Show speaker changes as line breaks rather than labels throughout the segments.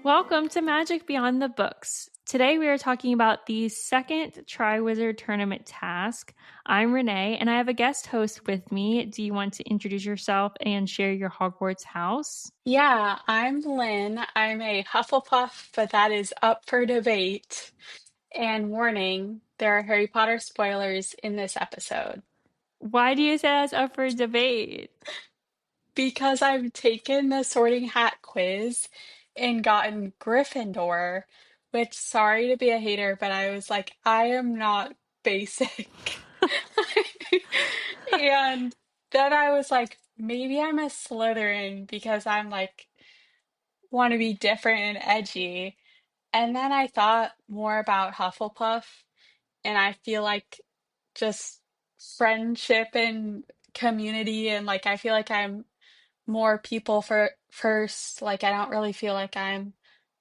Welcome to Magic Beyond the Books. Today we are talking about the Second Triwizard Tournament Task. I'm Rene, and I have a guest host with me. Do you want to introduce yourself and share your Hogwarts house?
Yeah, I'm Lynn. I'm a Hufflepuff, but that is up for debate. And warning, there are Harry Potter spoilers in this episode.
Why do you say that's up for debate?
Because I've taken the Sorting Hat quiz and gotten Gryffindor, which, sorry to be a hater, but I was like, I am not basic. And then I was like, maybe I'm a Slytherin because I'm like, want to be different and edgy. And then I thought more about Hufflepuff, and I feel like just friendship and community, and like I feel like I'm more people for first. Like I don't really feel like I'm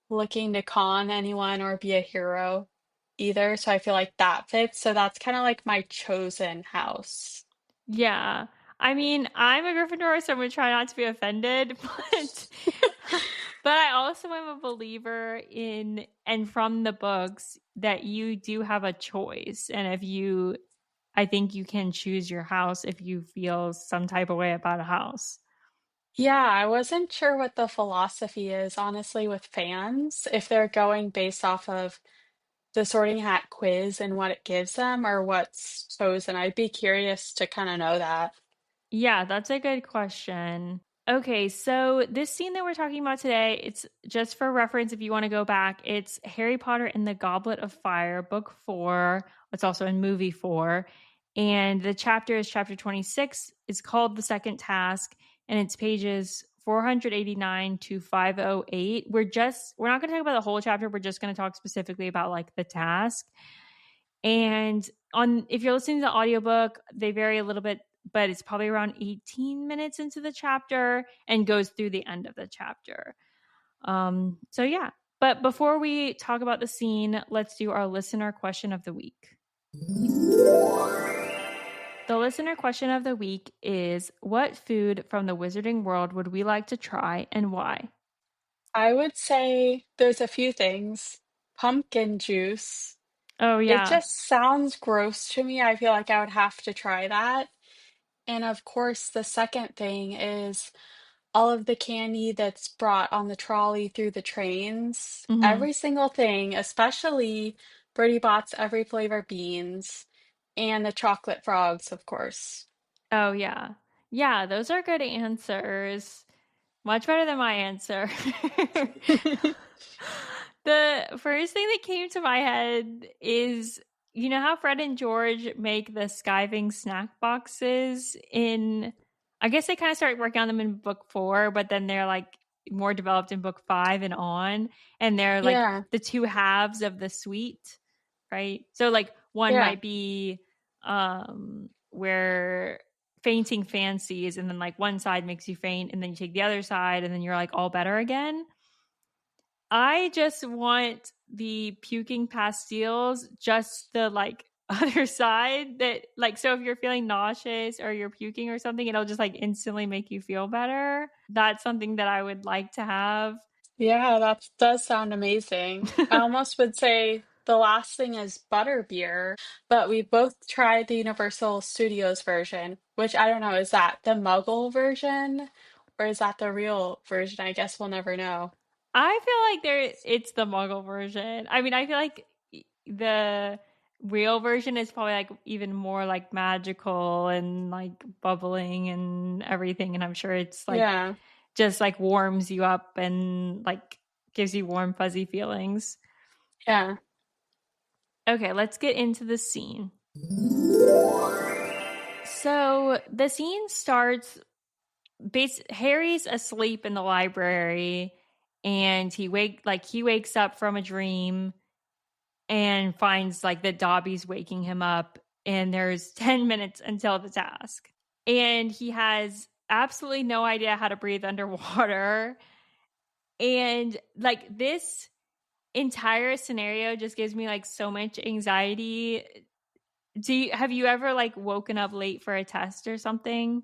looking to con anyone or be a hero either. So I feel like that fits. So that's kind of like my chosen house.
Yeah. I mean, I'm a Gryffindor, so I'm going to try not to be offended, but I also am a believer in and from the books that you do have a choice. And I think you can choose your house if you feel some type of way about a house.
Yeah, I wasn't sure what the philosophy is, honestly, with fans, if they're going based off of the Sorting Hat quiz and what it gives them or what's chosen. I'd be curious to kind of know that.
Yeah, that's a good question. Okay, so this scene that we're talking about today, it's just for reference if you want to go back. It's Harry Potter and the Goblet of Fire, book 4. It's also in movie 4. And the chapter is chapter 26. It's called The Second Task, and it's pages 489 to 508. We're not going to talk about the whole chapter. We're just going to talk specifically about like the task. And if you're listening to the audiobook, they vary a little bit, but it's probably around 18 minutes into the chapter and goes through the end of the chapter. So yeah. But before we talk about the scene, let's do our listener question of the week. The listener question of the week is, what food from the wizarding world would we like to try and why?
I would say there's a few things. Pumpkin juice.
Oh
It
yeah.
just sounds gross to me. I feel like I would have to try that. And of course, the second thing is all of the candy that's brought on the trolley through the trains.
Mm-hmm.
Every single thing, especially Bertie Bott's every flavor beans and the chocolate frogs, of course.
Oh yeah. Yeah, those are good answers. Much better than my answer. The first thing that came to my head is, you know how Fred and George make the skiving snack boxes I guess they kind of started working on them in book 4, but then they're like more developed in book 5 and on. And they're like
Yeah,
the two halves of the sweet, right? So like one
yeah.
might be where fainting fancies, and then like one side makes you faint, and then you take the other side, and then you're like all better again. I just want the puking pastilles, just the like other side that like, so if you're feeling nauseous or you're puking or something, it'll just like instantly make you feel better. That's something that I would like to have.
Yeah, that does sound amazing. I almost would say the last thing is butterbeer, but we both tried the Universal Studios version, which I don't know, is that the Muggle version or is that the real version? I guess we'll never know.
I feel like it's the Muggle version. I mean, I feel like the real version is probably like even more like magical and like bubbling and everything. And I'm sure it's like
Yeah.
just like warms you up and like gives you warm, fuzzy feelings.
Yeah.
Okay, let's get into the scene. So the scene starts. Harry's asleep in the library, and he wakes up from a dream and finds like that Dobby's waking him up, and there's 10 minutes until the task, and he has absolutely no idea how to breathe underwater, and like this entire scenario just gives me like so much anxiety. Have you ever like woken up late for a test or something?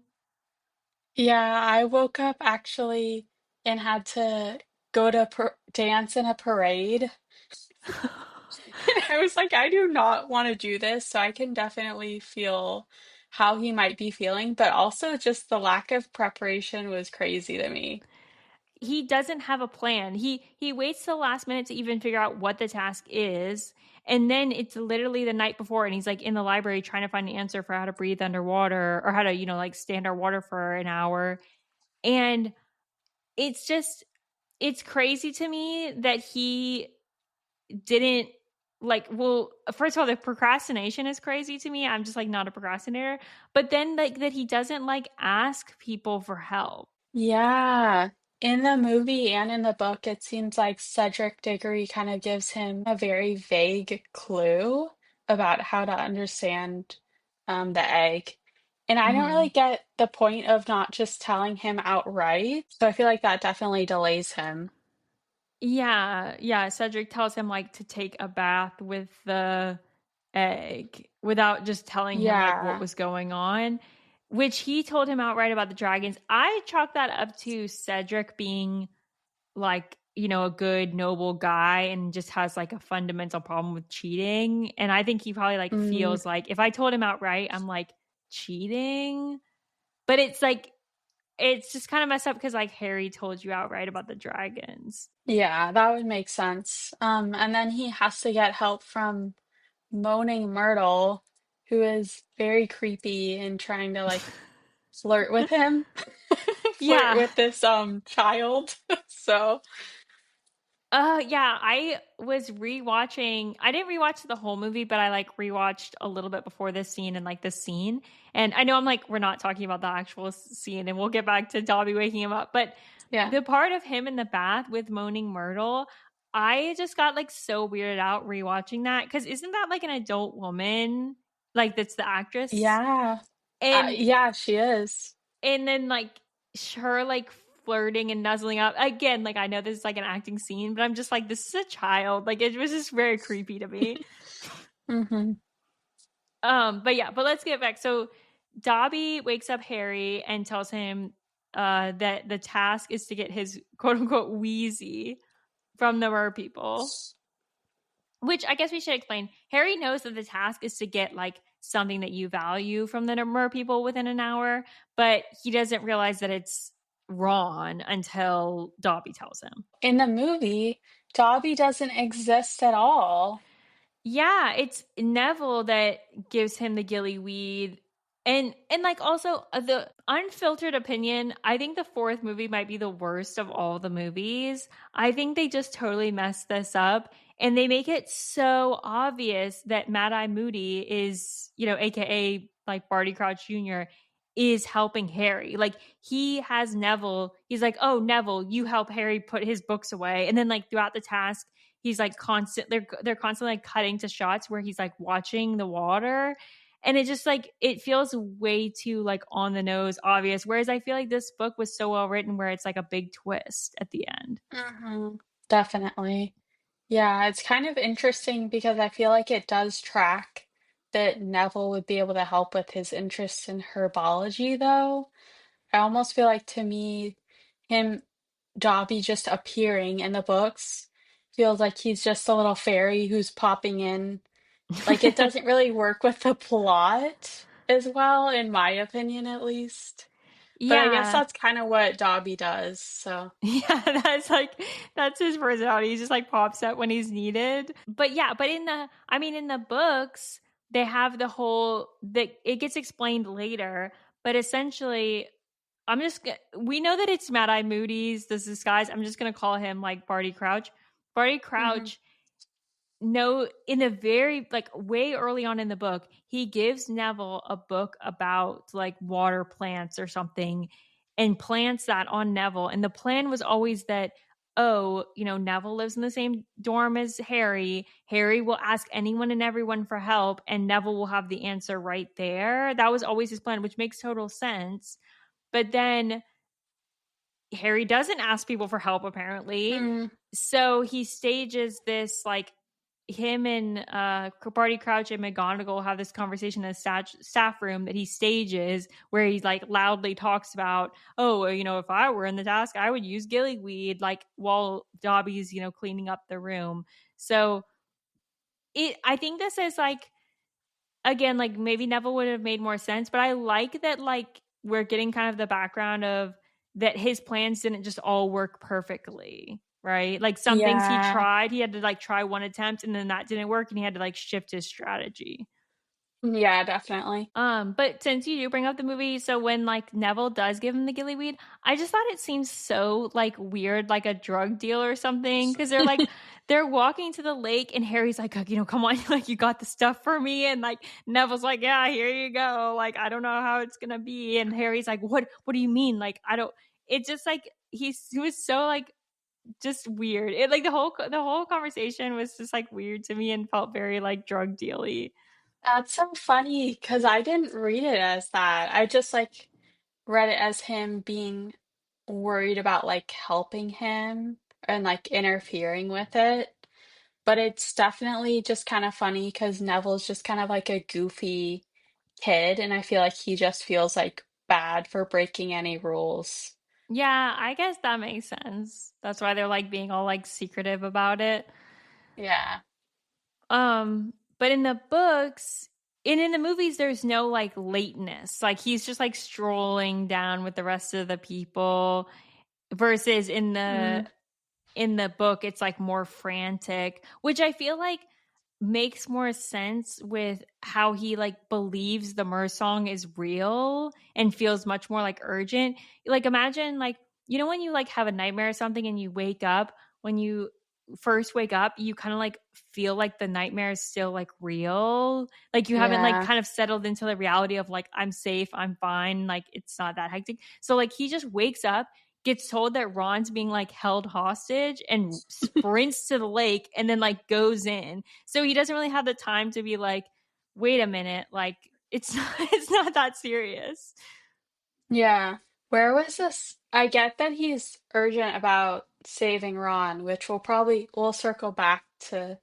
Yeah, I woke up actually and had to go to dance in a parade. And I was like, I do not want to do this, so I can definitely feel how he might be feeling, but also just the lack of preparation was crazy to me.
He doesn't have a plan. He waits till the last minute to even figure out what the task is, and then it's literally the night before, and he's like in the library trying to find an answer for how to breathe underwater or how to like stay underwater for an hour. And it's just it's crazy to me that he didn't like well first of all the procrastination is crazy to me. I'm just like not a procrastinator, but then like that he doesn't like ask people for help.
Yeah. In the movie and in the book, it seems like Cedric Diggory kind of gives him a very vague clue about how to understand the egg. And I don't really
Mhm.
get the point of not just telling him outright. So I feel like that definitely delays him.
Yeah, yeah, Cedric tells him, like, to take a bath with the egg without just telling him, like, what
Yeah.
was going on, which he told him outright about the dragons. I chalk that up to Cedric being, like, a good, noble guy and just has, like, a fundamental problem with cheating, and I think he probably, like,
Mm,
feels like if I told him outright, I'm, like, cheating? But it's, like it's just kinda messed up because like, Harry told you outright about the dragons.
yeah, that would make sense. And then he has to get help from Moaning Myrtle, who is very creepy and trying to like flirt with him, flirt
Yeah.
with this child. So
Yeah, I was rewatching. I didn't rewatch the whole movie, but I like rewatched a little bit before this scene and like this scene. And I know I'm like we're not talking about the actual scene, and we'll get back to Dobby waking him up. But
yeah.
the part of him in the bath with Moaning Myrtle, I just got like so weirded out rewatching that because isn't that like an adult woman? Like that's the actress,
Yeah.
and
Yeah, she is.
then like her like flirting and nuzzling up again. Like I know this is like an acting scene, but I'm just like this is a child. Like it was just very creepy to me.
Hmm.
But yeah, but let's get back. So Dobby wakes up Harry and tells him that the task is to get his quote unquote wheezy from the merpeople. Which I guess we should explain. Harry knows that the task is to get like something that you value from the merpeople within an hour, but he doesn't realize that it's Ron until Dobby tells him.
In the movie, Dobby doesn't exist at all.
Yeah, it's Neville that gives him the gillyweed. And like also the unfiltered opinion, I think the fourth movie might be the worst of all the movies. I think they just totally messed this up and they make it so obvious that Mad-Eye Moody is, aka like Barty Crouch Jr. is helping Harry. Like he has Neville, he's like, "Oh, Neville, you help Harry put his books away." And then like throughout the task he's like they're constantly like cutting to shots where he's like watching the water and it just like it feels way too like on the nose obvious, whereas I feel like this book was so well written where it's like a big twist at the end.
Hmm. Definitely. Yeah, it's kind of interesting because I feel like it does track that Neville would be able to help with his interest in herbology, though. I almost feel like to me, him, Dobby just appearing in the books feels like he's just a little fairy who's popping in. Like it doesn't really work with the plot as well, in my opinion, at least. But I guess
Yeah.
that's kind of what Dobby does. So,
Yeah, that's his personality. He just like pops up when he's needed. But yeah, but in the books, they have the whole that it gets explained later, but essentially we know that it's Mad-Eye Moody's this disguise. I'm just gonna call him like Barty Crouch. Barty
mhm.
Crouch no in the very like way early on in the book he gives Neville a book about like water plants or something and plants that on Neville, and the plan was always that oh Neville lives in the same dorm as Harry will ask anyone and everyone for help and Neville will have the answer right there. That was always his plan, which makes total sense. But then Harry doesn't ask people for help apparently,
Mm,
so he stages this like him and Barty Crouch and McGonagall have this conversation in the staff room that he stages where he like loudly talks about, oh, you know, if I were in the task, I would use gillyweed, like while Dobby's, you know, cleaning up the room. So I think this is like, again, like maybe Neville would have made more sense, but I like that like we're getting kind of the background of that his plans didn't just all work perfectly, right? Like some things
Yeah.
he had to like try one attempt and then that didn't work and he had to like shift his strategy.
Yeah, definitely.
But since you do bring up the movie, so when like Neville does give him the gillyweed, I just thought it seems so like weird, like a drug deal or something. Cause they're walking to the lake and Harry's like, you know, come on, like you got the stuff for me. And like Neville's like, yeah, here you go. Like, I don't know how it's gonna be. And Harry's like, what do you mean? Like, I don't, it's just like, he was so like, just weird. It like the whole conversation was just like weird to me and felt very like drug dealy.
That's so funny because I didn't read it as that. I just like read it as him being worried about like helping him and like interfering with it. But it's definitely just kind of funny because Neville's just kind of like a goofy kid, and I feel like he just feels like bad for breaking any rules.
Yeah, I guess that makes sense. That's why they're like being all like secretive about it.
Yeah.
But in the books and in the movies, there's no like lateness. Like he's just like strolling down with the rest of the people versus
Mm.
in the book it's like more frantic, which I feel like makes more sense with how he like believes the Mer song is real and feels much more like urgent. Like imagine like, you know, when you like have a nightmare or something and you wake up, when you first wake up, you kind of like feel like the nightmare is still like real. Like you haven't like
Yeah.
kind of settled into the reality of like I'm safe, I'm fine, like it's not that hectic. So like he just wakes up, gets told that Ron's being like held hostage and sprints to the lake and then like goes in. So he doesn't really have the time to be like, wait a minute, like it's not, it's not that serious.
Yeah. Where was this? I get that he's urgent about saving Ron, which we'll circle back to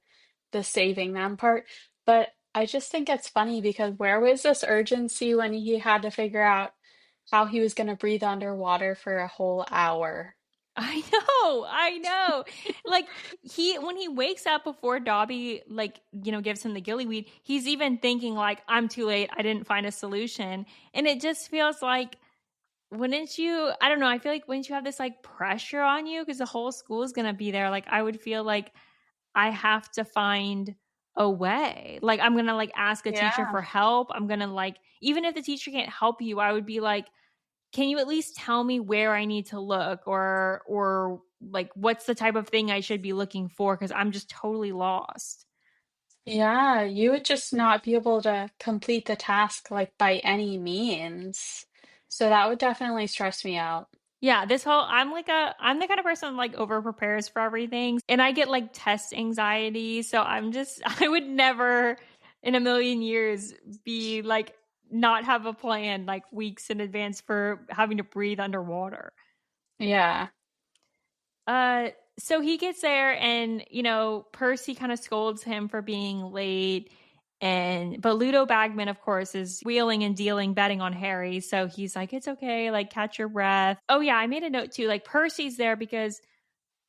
the saving them part. But I just think it's funny because where was this urgency when he had to figure out how he was going to breathe underwater for a whole hour?
I know. Like he when he wakes up before Dobby like, you know, gives him the gillyweed, he's even thinking like I'm too late, I didn't find a solution. And it just feels like wouldn't you I don't know, I feel like wouldn't you have this like pressure on you because the whole school is going to be there. Like I would feel like I have to find a way. Like I'm going to like ask a teacher
Yeah.
for help. I'm going to like even if the teacher can't help you, I would be like, can you at least tell me where I need to look or like what's the type of thing I should be looking for cuz I'm just totally lost.
Yeah, you would just not be able to complete the task like by any means. So that would definitely stress me out.
Yeah, this whole I'm the kind of person like over prepares for everything and I get like test anxiety, so I'm just I would never in a million years be like not have a plan like weeks in advance for having to breathe underwater.
Yeah.
So he gets there and, you know, Percy kind of scolds him for being late. But Ludo Bagman, of course, is wheeling and dealing, betting on Harry. So he's like, it's okay, like, catch your breath. Oh, yeah, I made a note too. Like, Percy's there because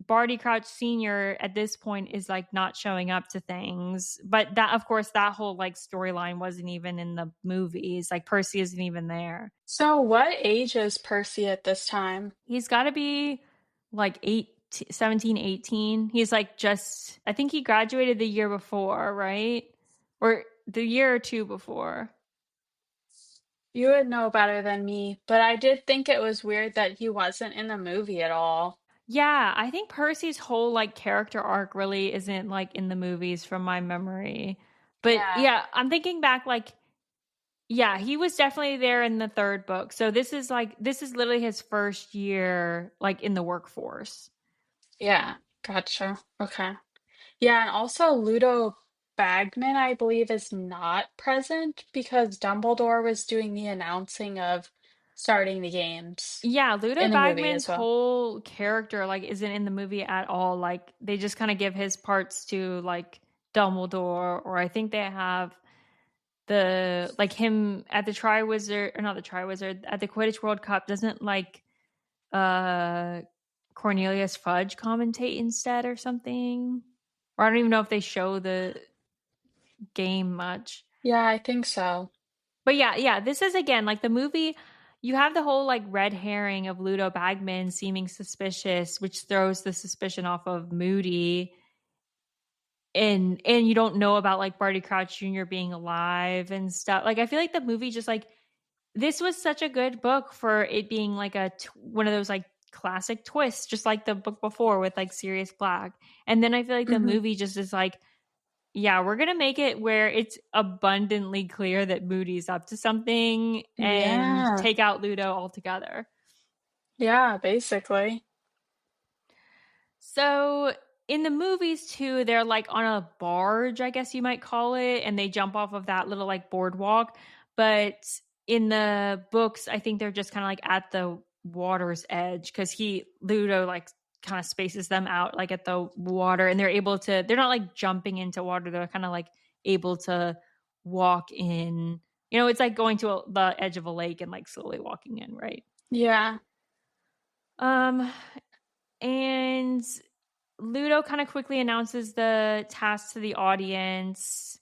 Barty Crouch Sr. at this point is like not showing up to things. But that, of course, that whole like storyline wasn't even in the movies. Like, Percy isn't even there.
So what age is Percy at this time?
He's got to be like 17, 18. He's like just, I think he graduated the year before, right? Or the year or two before.
You would know better than me, but I did think it was weird that he wasn't in the movie at all.
Yeah, I think Percy's whole like character arc really isn't like in the movies from my memory. But
Yeah.
yeah, I'm thinking back like, yeah, he was definitely there in the third book. So this is literally his first year like in the workforce.
Yeah. Gotcha. Okay. Yeah, and also Ludo Bagman, I believe, is not present because Dumbledore was doing the announcing of starting the games
Yeah, Ludo
in the movie
Bagman's
as well.
whole character like isn't in the movie at all. Like they just kind of give his parts to like Dumbledore, or I think they have the like him at the Triwizard, or not the Triwizard, at the Quidditch World Cup. Doesn't like uh Cornelius Fudge commentate instead or something? Or I don't even know if they show the game much.
Yeah, I think so.
But yeah, yeah, this is again like the movie. You have the whole like red herring of Ludo Bagman seeming suspicious, which throws the suspicion off of Moody, and you don't know about like Barty Crouch Jr. being alive and stuff. Like I feel like the movie just like this was such a good book for it being like one of those like classic twists, just like the book before with like Sirius Black. And then I feel like the
Hmm.
movie just is like, yeah, we're gonna make it where it's abundantly clear that Moody's up to something and
Yeah.
take out Ludo altogether.
Yeah, basically.
So in the movies too, they're like on a barge, I guess you might call it, and they jump off of that little like boardwalk. But in the books, I think they're just kind of like at the water's edge because Ludo like kind of spaces them out like at the water, and they're not like jumping into water, they're kind of like able to walk in. It's like going to the edge of a lake and like slowly walking in, right?
Yeah.
Um, and Ludo kind of quickly announces the task to the audience,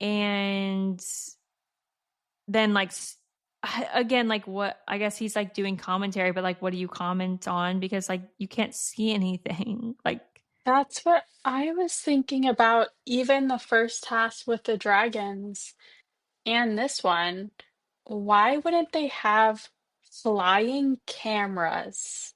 and then like again, like what I guess he's like doing commentary, but like what do you comment on? Because like you can't see anything. Like,
That's what I was thinking about, even the first task with the dragons and this one. Why wouldn't they have flying cameras,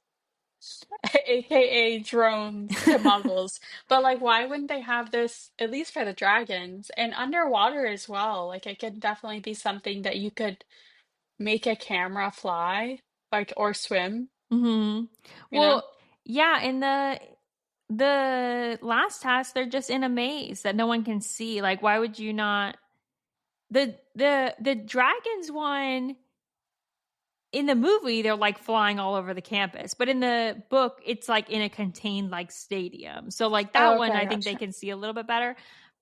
aka drones to muggles? But like, why wouldn't they have this, at least for the dragons, and underwater as well? Like, it could definitely be something that you could make a camera fly, like, or swim,
mm-hmm.
you know?
Well, yeah, in the last task, they're just in a maze that no one can see. Like, why would you not? The dragons one in the movie they're like flying all over the campus, but in the book it's like in a contained like stadium, so like that
Oh,
one
okay,
I think they
gotcha.
can see a little bit better,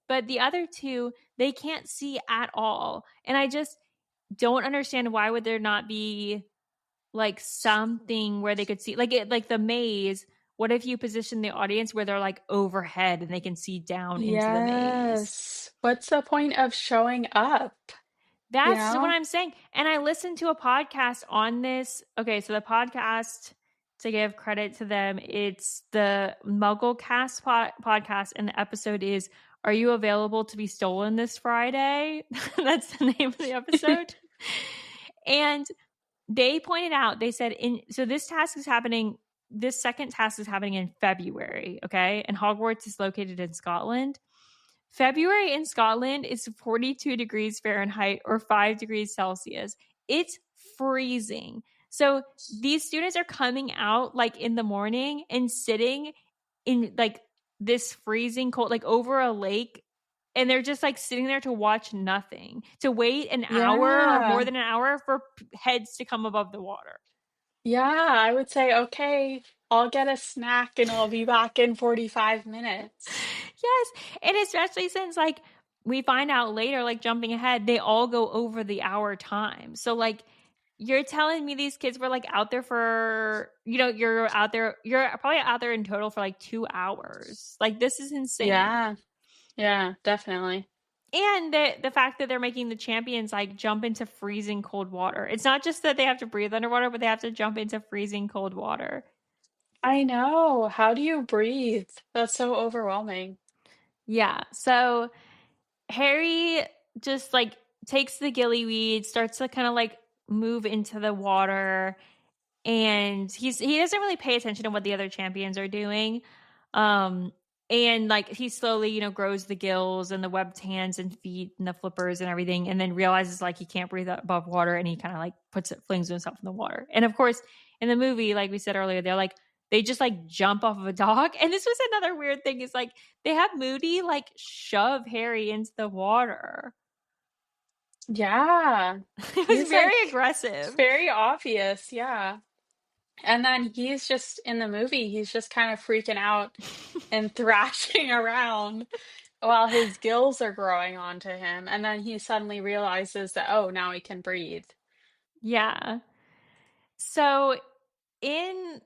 but the other two they can't see at all, and I just don't understand why would there not be like something where they could see like it, like the maze. What if you position the audience where they're like overhead and they can see down into the maze?
Yes. What's the point of showing up, you
That's what
know?
I'm saying. And I listened to a podcast on this. Okay, so the podcast, to give credit to them, it's the Mugglecast podcast, and the episode is "Are you available to be stolen this Friday?" That's the name of the episode. And they pointed out, they said, this second task is happening in February, okay? And Hogwarts is located in Scotland. February in Scotland is 42 degrees Fahrenheit or 5 degrees Celsius. It's freezing. So these students are coming out like in the morning and sitting in like this freezing cold, like over a lake. And they're just like sitting there to watch nothing, to wait an hour or more
Yeah.
than an hour for heads to come above the water.
Yeah, I would say, okay, I'll get a snack and I'll be back in 45 minutes.
Yes. And especially since like we find out later, like jumping ahead, they all go over the hour time. So like you're telling me these kids were like out there for, you're probably out there in total for like 2 hours. Like this is insane.
Yeah. Yeah, definitely.
And the fact that they're making the champions like jump into freezing cold water. It's not just that they have to breathe underwater, but they have to jump into freezing cold water.
I know. How do you breathe? That's so overwhelming.
Yeah. So Harry just like takes the gillyweed, starts to kind of like move into the water, and he doesn't really pay attention to what the other champions are doing. Um and like he slowly, grows the gills and the webbed hands and feet and the flippers and everything, and then realizes like he can't breathe above water, and he kind of like flings himself in the water. And of course, in the movie, like we said earlier, they just like jump off of a dock. And this was another weird thing is like they have Moody like shove Harry into the water.
Yeah.
It was
He's
very
like
aggressive.
very obvious. Yeah. And then he's just in the movie, he's just kind of freaking out and thrashing around. Well, his gills are growing onto him, and then he suddenly realizes that, oh, now he can breathe.
Yeah. So in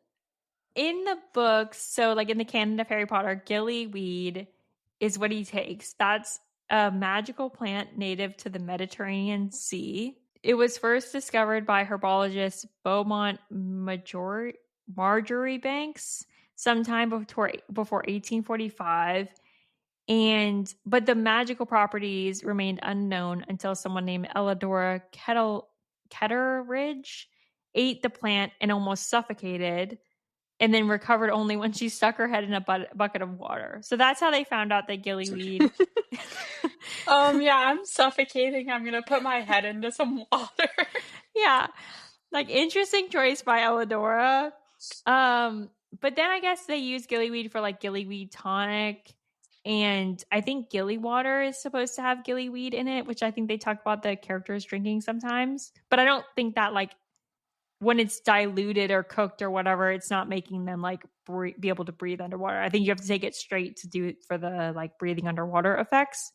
in the books, so like in the canon of Harry Potter, gillyweed is what he takes. That's a magical plant native to the Mediterranean Sea. It was first discovered by herbologist Beaumont Marjorie Banks sometime before 1845. And but the magical properties remained unknown until someone named Elladora Ketteridge ate the plant and almost suffocated, and then recovered only when she stuck her head in a bucket of water. So that's how they found out that gillyweed.
Yeah, I'm suffocating. I'm gonna put my head into some water.
Yeah, like interesting choice by Elladora. But then I guess they use gillyweed for like gillyweed tonic, and I think gilly water is supposed to have gillyweed in it, which I think they talk about the characters drinking sometimes. But I don't think that like when it's diluted or cooked or whatever, it's not making them like be able to breathe underwater. I think you have to take it straight to do it for the like breathing underwater effects.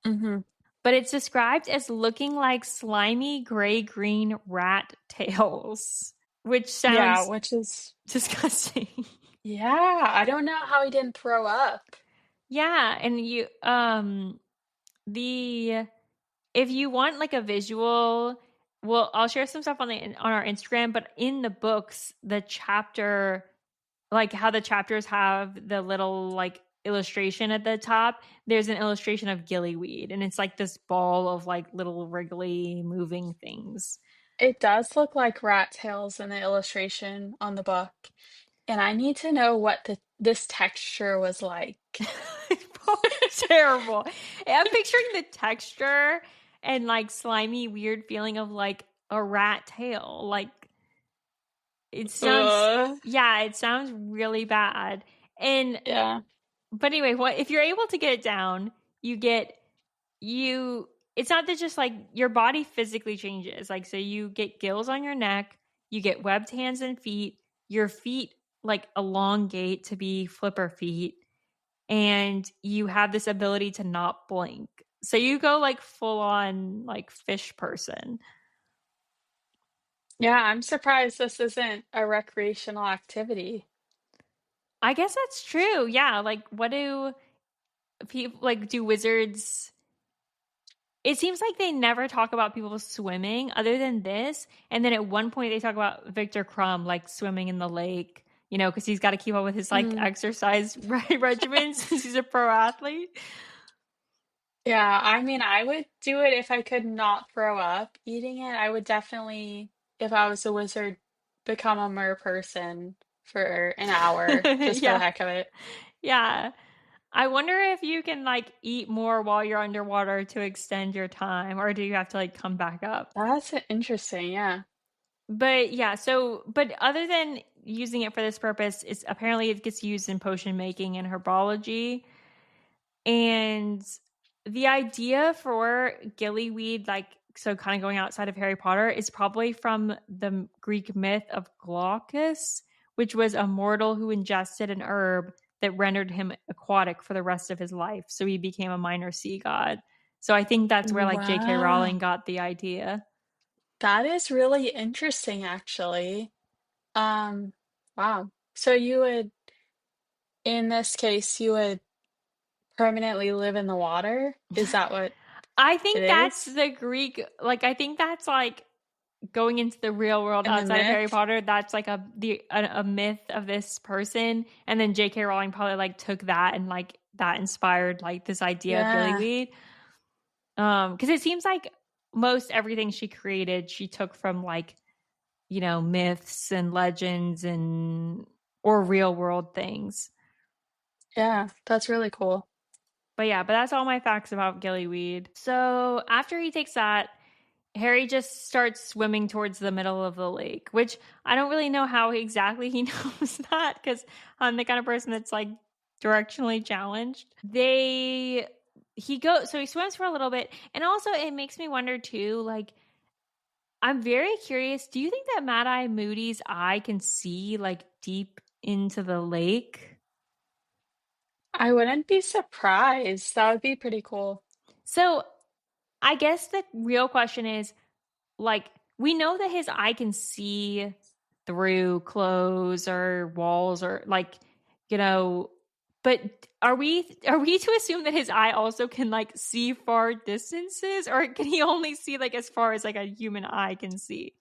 Hmm.
But it's described as looking like slimy gray green rat tails, which
Yeah,
sounds
which is,
disgusting.
yeah, I don't know how he didn't throw up.
Yeah, and the if you want like a visual, well, I'll share some stuff on our Instagram, but in the books, the chapter, like how the chapters have the little like illustration at the top, there's an illustration of gillyweed, and it's like this ball of like little wriggly moving things.
It does look like rat tails in the illustration on the book, and I need to know what this texture was like.
It's probably terrible. I'm picturing the texture and like slimy, weird feeling of like a rat tail. Like it sounds,
Ugh.
yeah, it sounds really bad. And
Yeah.
but anyway, what if you're able to get it down? You get you. It's not that just like your body physically changes. Like so, you get gills on your neck. You get webbed hands and feet. Your feet like elongate to be flipper feet, and you have this ability to not blink. So you go like full on like fish person.
Yeah, I'm surprised this isn't a recreational activity.
I guess that's true. Yeah, like what do people like do wizards? It seems like they never talk about people swimming other than this. And then at one point they talk about Viktor Krum like swimming in the lake, you know, because he's got to keep up with his like
Mm.
exercise regimen since he's a pro athlete.
Yeah, I mean, I would do it if I could not throw up eating it. I would definitely, if I was a wizard, become a mer person for an hour just for the
Yeah.
heck of it.
Yeah. I wonder if you can like eat more while you're underwater to extend your time, or do you have to like come back up?
That's interesting, yeah.
But yeah, so but other than using it for this purpose, it's apparently it gets used in potion making and herbology. And the idea for gillyweed, like so kind of going outside of Harry Potter, is probably from the Greek myth of Glaucus, which was a mortal who ingested an herb that rendered him aquatic for the rest of his life. So he became a minor sea god. So I think that's where like J.K. Rowling
Wow.
got the idea.
That is really interesting, actually. Um, wow. So you would, in this case, you would permanently live in the water? Is that what
I
it
think that's
is?
the Greek, like I think that's like going into the real world
In the
outside of Harry
myth?
Potter. That's like a myth of this person, and then J.K. Rowling probably like took that and like that inspired like this idea of
Yeah.
gillyweed. Because it seems like most everything she created, she took from like you know myths and legends and or real world things.
Yeah, that's really cool.
But yeah, but that's all my facts about gillyweed. So after he takes that, Harry just starts swimming towards the middle of the lake, which I don't really know how exactly he knows that because I'm the kind of person that's like directionally challenged. He swims for a little bit, and also it makes me wonder too, like I'm very curious, do you think that Mad-Eye Moody's eye can see like deep into the lake?
I wouldn't be surprised. That would be pretty cool.
So I guess the real question is like, we know that his eye can see through clothes or walls or like, you know, but are we to assume that his eye also can like see far distances, or can he only see like as far as like a human eye can see?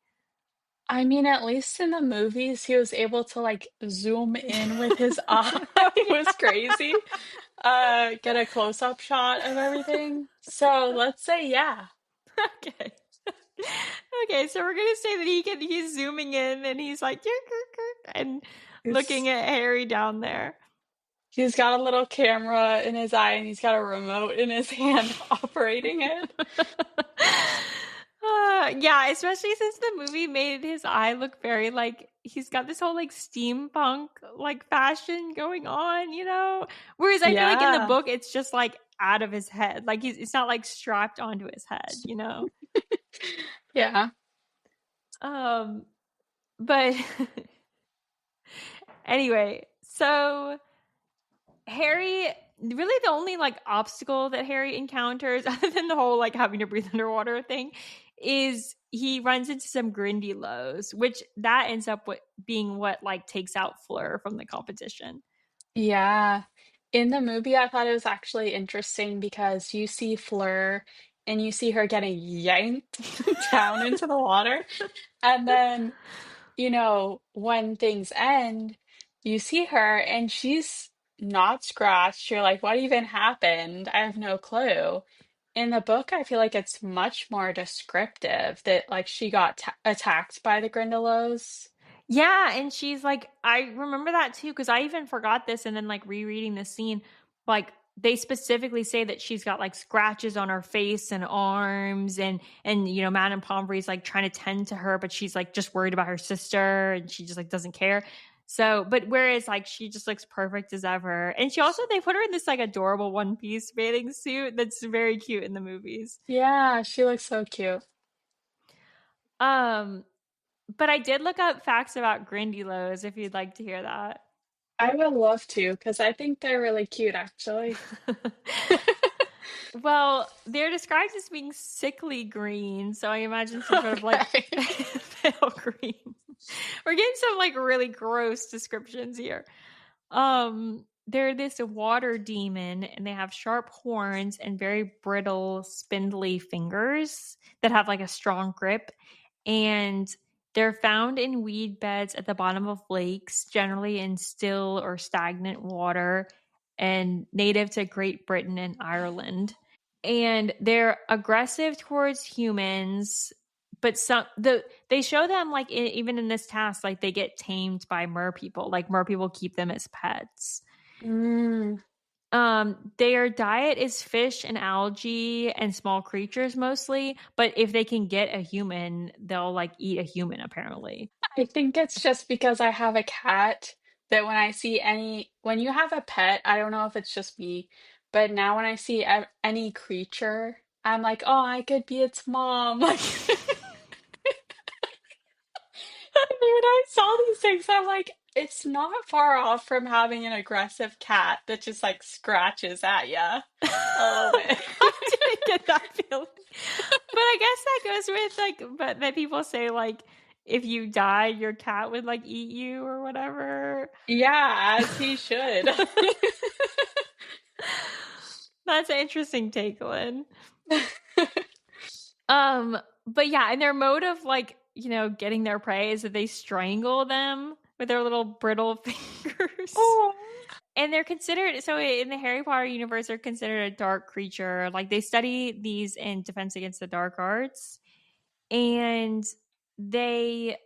I mean, at least in the movies, he was able to like zoom in with his eye. It was crazy. Get a close-up shot of everything. So let's say yeah.
Okay. Okay, so we're gonna say that he's zooming in and he's like and looking
It's
at Harry down there.
He's got a little camera in his eye and he's got a remote in his hand operating it.
Yeah, especially since the movie made his eye look very like he's got this whole like steampunk like fashion going on, you know? Whereas I feel like in the
Yeah.
book it's just like out of his head. Like it's not like strapped onto his head, you know?
Yeah.
Um but anyway, so Harry really the only like obstacle that Harry encounters other than the whole like having to breathe underwater thing is he runs into some grindylows, which that ends up being what like takes out Fleur from the competition.
Yeah. In the movie, I thought it was actually interesting because you see Fleur and you see her getting yanked down into the water. And then, when things end, you see her and she's not scratched. You're like, what even happened? I have no clue. In the book, I feel like it's much more descriptive that like she got attacked by the Grindylows.
Yeah, and she's like, I remember that too because I even forgot this, and then like rereading the scene, like they specifically say that she's got like scratches on her face and arms, and Madame Pomfrey's like trying to tend to her, but she's like just worried about her sister, and she just like doesn't care. So, but whereas like she just looks perfect as ever, and she also they put her in this like adorable one piece bathing suit that's very cute in the movies.
Yeah, she looks so cute.
Um, but I did look up facts about grindylows if you'd like to hear that.
I would love to because I think they're really cute, actually.
Well, they're described as being sickly green, so I imagine some sort of like
Okay.
pale green. We're getting some like really gross descriptions here. They're this water demon, and they have sharp horns and very brittle, spindly fingers that have like a strong grip. And they're found in weed beds at the bottom of lakes, generally in still or stagnant water, and native to Great Britain and Ireland. And they're aggressive towards humans, but they show them like even in this task, like they get tamed by merpeople. Like merpeople keep them as pets.
Mm.
Their diet is fish and algae and small creatures mostly, but if they can get a human, they'll like eat a human apparently.
I think it's just because I have a cat that when you have a pet, I don't know if it's just me, but now when I see any creature, I'm like, oh, I could be its mom. Like, when I saw these things, I'm like, it's not far off from having an aggressive cat that just like scratches at ya a little bit.
I didn't get that feeling. But I guess that goes with like, but that people say like if you die, your cat would like eat you or whatever.
Yeah, as he should.
That's an interesting take, Lynn. But yeah, and their mode of like, getting their prey is that they strangle them with their little brittle fingers.
Oh.
And they're considered so in the Harry Potter universe, they're considered a dark creature. Like they study these in Defense Against the Dark Arts. And they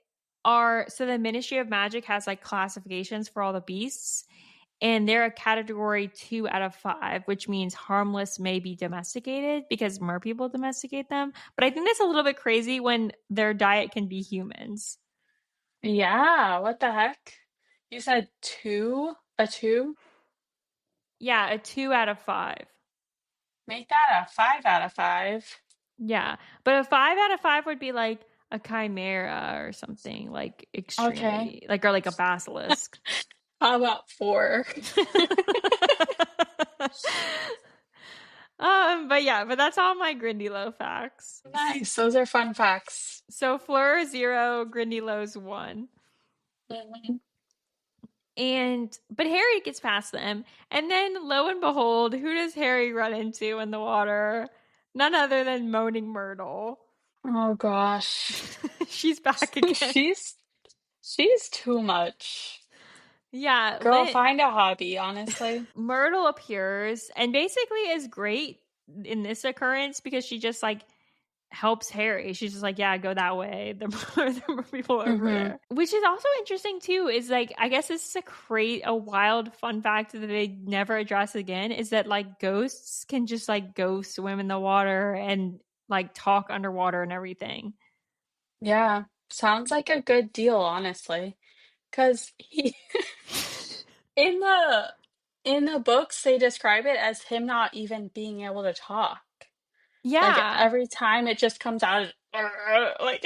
are so the Ministry of Magic has like classifications for all the beasts, and they're a category 2 out of 5, which means harmless may be domesticated because merpeople domesticate them. But I think that's a little bit crazy when their diet can be humans.
Yeah, what the heck? You said two? A two?
Yeah, a 2 out of 5.
Make that a 5 out of 5.
Yeah, but a 5 out of 5 would be like a chimera or something like
Okay.
extremely like or like a basilisk.
How about four?
But yeah, but that's all my Grindylow facts.
Nice. Those are fun facts.
So Fleur 0, Grindylows 1.
Mhm.
But Harry gets past them, and then lo and behold, who does Harry run into in the water? None other than Moaning Myrtle.
Oh gosh.
She's back again.
She's too much.
Yeah,
Girl, find a hobby, honestly.
Myrtle appears and basically is great in this occurrence because she just like helps Harry. She's just like, yeah, go that way. The more people over
Hmm.
there. Which is also interesting too, is like, I guess this is a wild fun fact that they never address again, is that like ghosts can just like go swim in the water and like talk underwater and everything.
Yeah. Sounds like a good deal, honestly. Because he in the books they describe it as him not even being able to talk. Like
Yeah.
every time it just comes out like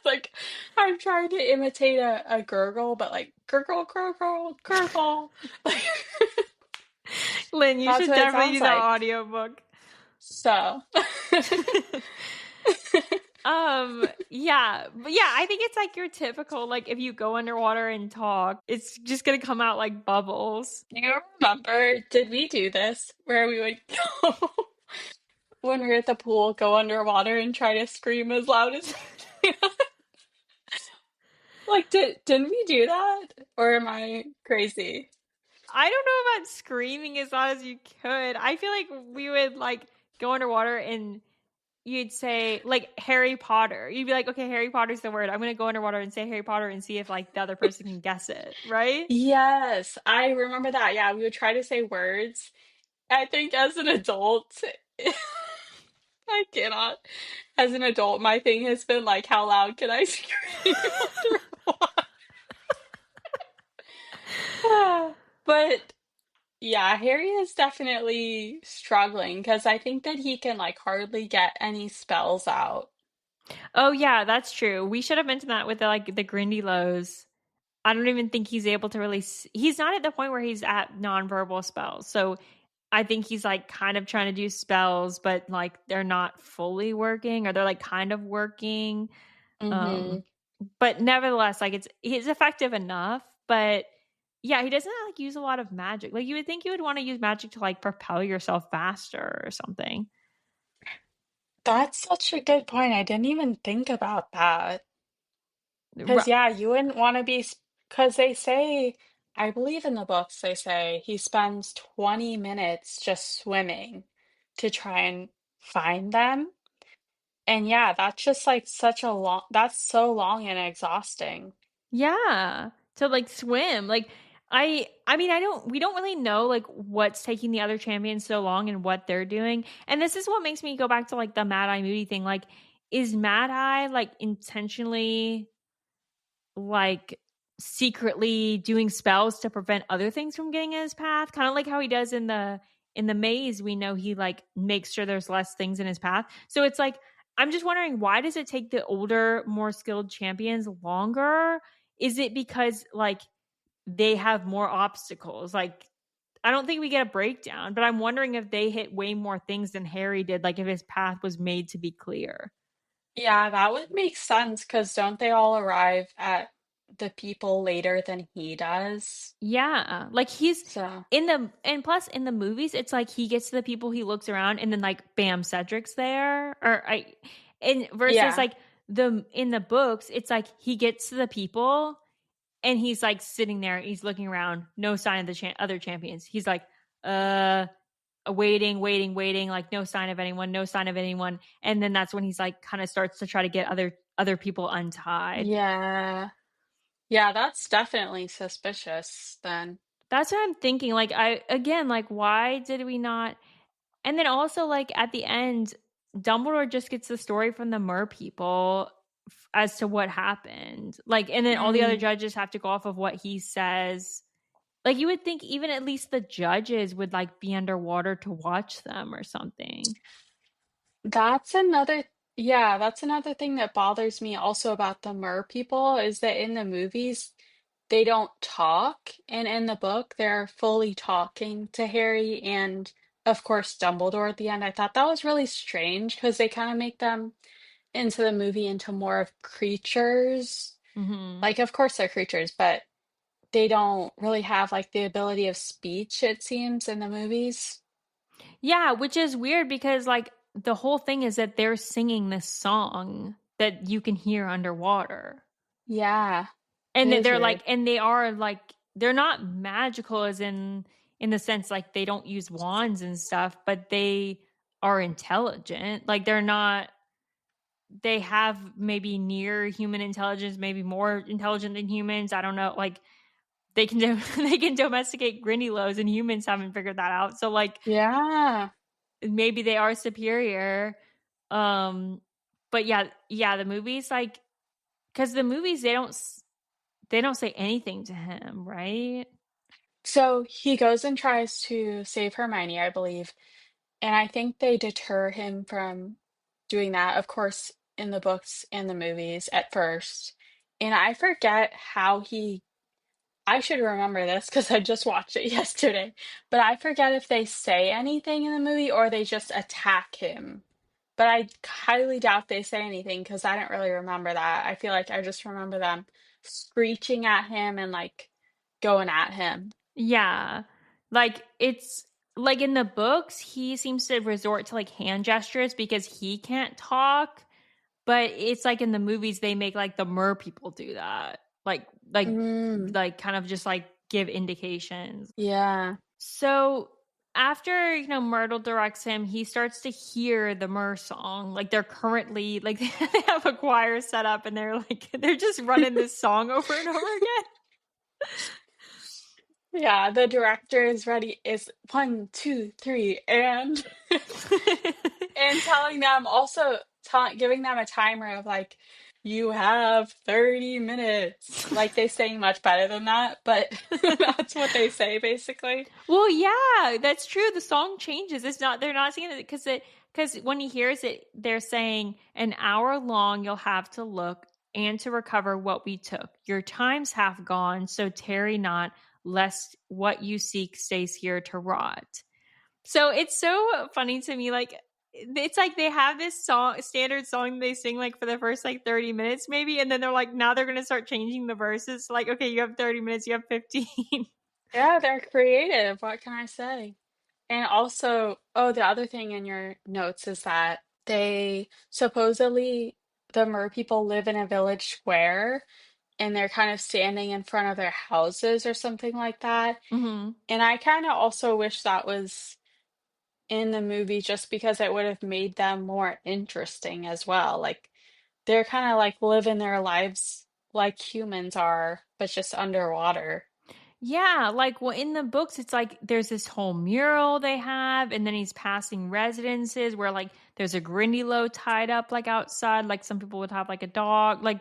like I'm trying to imitate a gurgle, but like gurgle, gurgle, gurgle. Like
Lynn, you
that's
should
what it
definitely
sounds
do the
like.
audiobook.
So
Yeah, but yeah, I think it's like your typical, like if you go underwater and talk, it's just gonna come out like bubbles.
do you remember, did we do this where we would go when we were at the pool, go underwater and try to scream as loud as we can? Like, didn't we do that? Or am I crazy?
I don't know about screaming as loud as you could. I feel like we would like go underwater and you'd say like Harry Potter. You'd be like, okay, Harry Potter's the word. I'm gonna go underwater and say Harry Potter and see if like the other person can guess it, right?
Yes, I remember that. Yeah, we would try to say words. I think as an adult, I cannot. As an adult, my thing has been like, how loud can I scream underwater? But yeah, Harry is definitely struggling because I think that he can like hardly get any spells out.
Oh yeah, that's true. We should have mentioned that with the Grindylows. I don't even think he's able to really. He's not at the point where he's at nonverbal spells. So I think he's like kind of trying to do spells, but like they're not fully working, or they're like kind of working.
Hmm.
Um, but nevertheless, like it's effective enough. But yeah, he doesn't like use a lot of magic. Like you would think you would want to use magic to like propel yourself faster or something.
That's such a good point. I didn't even think about that. Because,
Ru-
yeah, you wouldn't want to be, because they say, I believe in the books, they say he spends 20 minutes just swimming to try and find them. And yeah, that's just like such a long, that's so long and exhausting.
Yeah, to like swim. Like I mean we don't really know like what's taking the other champions so long and what they're doing. And this is what makes me go back to like the Mad-Eye Moody thing. Like is Mad-Eye like intentionally like secretly doing spells to prevent other things from getting in his path? Kind of like how he does in the maze, we know he like makes sure there's less things in his path. So it's like I'm just wondering, why does it take the older, more skilled champions longer? Is it because like they have more obstacles? Like I don't think we get a breakdown, but I'm wondering if they hit way more things than Harry did, like if his path was made to be clear.
Yeah, that would make sense because don't they all arrive at the people later than he does?
Yeah. Like he's
So,
in the and plus in the movies it's like he gets to the people, he looks around and then like bam, Cedric's there. Or I and versus
yeah,
like the in the books it's like he gets to the people and he's like sitting there, he's looking around, no sign of the other champions. He's like uh waiting, like no sign of anyone, no sign of anyone. And then that's when he's like kind of starts to try to get other people untied.
yeah, yeah, that's definitely suspicious then.
That's what I'm thinking. Like I again, like why did we not? And then also like at the end, Dumbledore just gets the story from the merpeople as to what happened. Like, and then all the other
Mm.
judges have to go off of what he says. Like you would think even at least the judges would like be underwater to watch them or something.
That's another, yeah, that's another thing that bothers me also about the mer people is that in the movies, they don't talk, and in the book, they're fully talking to Harry and, of course, Dumbledore at the end. I thought that was really strange because they kind of make them into the movie into more of creatures.
Hmm.
Like, of course, they're creatures, but they don't really have like the ability of speech, it seems, in the movies.
Yeah, which is weird because like the whole thing is that they're singing this song that you can hear underwater.
Yeah, it
And that
is
they're
weird.
like and they are like they're not magical as in the sense like they don't use wands and stuff, but they are intelligent. Like they're not they have maybe near human intelligence, maybe more intelligent than humans. I don't know. Like they can they can domesticate grindylows and humans haven't figured that out. So like
Yeah.
maybe they are superior. Um but yeah, the movies like cuz the movies they don't say anything to him, right?
So he goes and tries to save Hermione, I believe, and I think they deter him from doing that, of course, in the books and the movies at first. And I forget how he I should remember this because I just watched it yesterday, but I forget if they say anything in the movie or they just attack him. But I highly doubt they say anything because I don't really remember that. I feel like I just remember them screeching at him and like going at him.
Yeah. Like it's like in the books he seems to resort to like hand gestures because he can't talk, but it's like in the movies they make like the mer people do that. Like
Mm,
like kind of just like give indications.
yeah.
So after Myrtle directs him, he starts to hear the Mer song. Like they're currently like they have a choir set up and they're like they're just running this song over and over again.
Yeah, the director is ready. Is one, two, three, and and telling them also giving them a timer of like you have 30 minutes. Like they saying much better than that, but that's what they say basically.
Well, yeah, that's true. The song changes. It's not they're not singing it because when he hears it, they're saying an hour long you'll have to look and to recover what we took. Your time's half gone, so tarry not, lest what you seek stays here to rot. So it's so funny to me, like it's like they have this song standard song they sing like for the first like 30 minutes maybe, and then they're like now they're gonna start changing the verses. Like, okay, you have 30 minutes, you have 15.
Yeah, they're creative. What can I say? And also, oh, the other thing in your notes is that they supposedly the mer people live in a village square and they're kind of standing in front of their houses or something like that.
Hmm.
And I kind of also wish that was in the movie just because it would have made them more interesting as well. Like they're kind of like living their lives like humans are, but just underwater.
Yeah, like well, in the books, it's like there's this whole mural they have, and then he's passing residences where like there's a grindylow tied up like outside, like some people would have like a dog, like,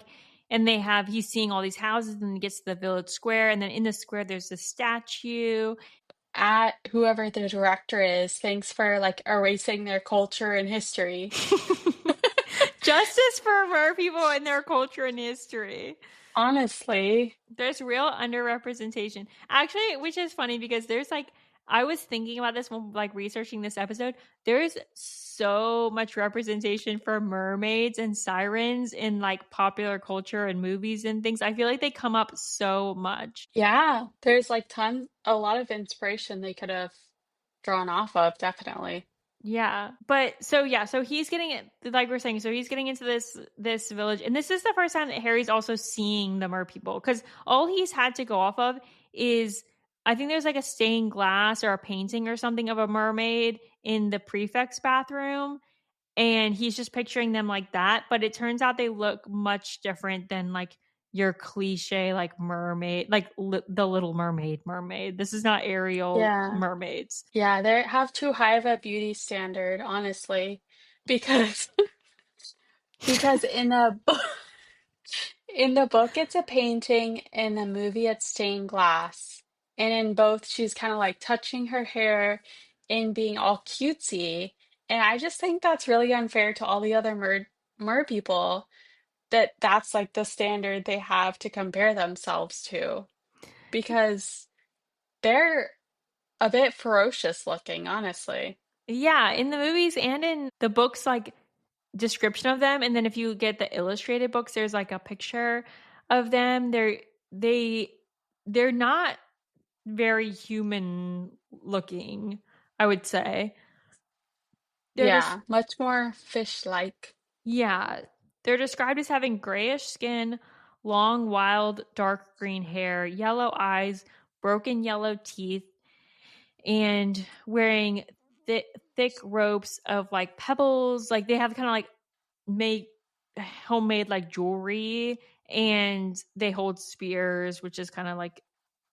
and they have he's seeing all these houses, and then he gets to the village square, and then in the square there's a statue.
At whoever the director is, thanks for like erasing their culture and history.
Justice for mer people and their culture and history.
Honestly,
There's real underrepresentation. Actually, which is funny because there's like I was thinking about this when like researching this episode. There's so much representation for mermaids and sirens in like popular culture and movies and things. I feel like they come up so much.
yeah, there's like a lot of inspiration they could have drawn off of, definitely.
Yeah. But so yeah, so he's getting it like we're saying, so he's getting into this village. And this is the first time that Harry's also seeing the mer people because all he's had to go off of is I think there's like a stained glass or a painting or something of a mermaid in the prefect's bathroom. And he's just picturing them like that. But it turns out they look much different than like your cliche like mermaid, like the Little Mermaid. This is not Ariel
Yeah.
mermaids.
Yeah, they have too high of a beauty standard, honestly, because because in the book it's a painting, in the movie it's stained glass. And in both she's kind of like touching her hair and being all cutesy. And I just think that's really unfair to all the other mer people that that's like the standard they have to compare themselves to. because they're a bit ferocious looking, honestly.
Yeah, in the movies and in the books, like description of them, and then if you get the illustrated books, there's like a picture of them. They they're not very human looking, I would say. They're just
Yeah, much more fish-like.
yeah, they're described as having grayish skin, long, wild, dark green hair, yellow eyes, broken yellow teeth, and wearing thick, thick ropes of like pebbles. Like they have kind of like make homemade like jewelry, and they hold spears, which is kind of like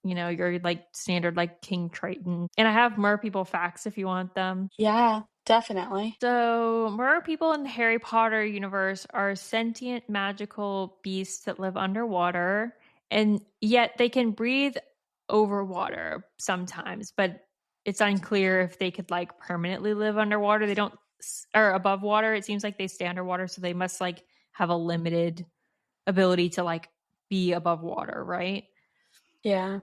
your like standard like King Triton. And I have merpeople facts if you want them.
Yeah, definitely.
So, merpeople in the Harry Potter universe are sentient magical beasts that live underwater, and yet they can breathe over water sometimes, but it's unclear if they could like permanently live underwater. They don't, or above water. It seems like they stay underwater, so they must like have a limited ability to like be above water, right?
Yeah.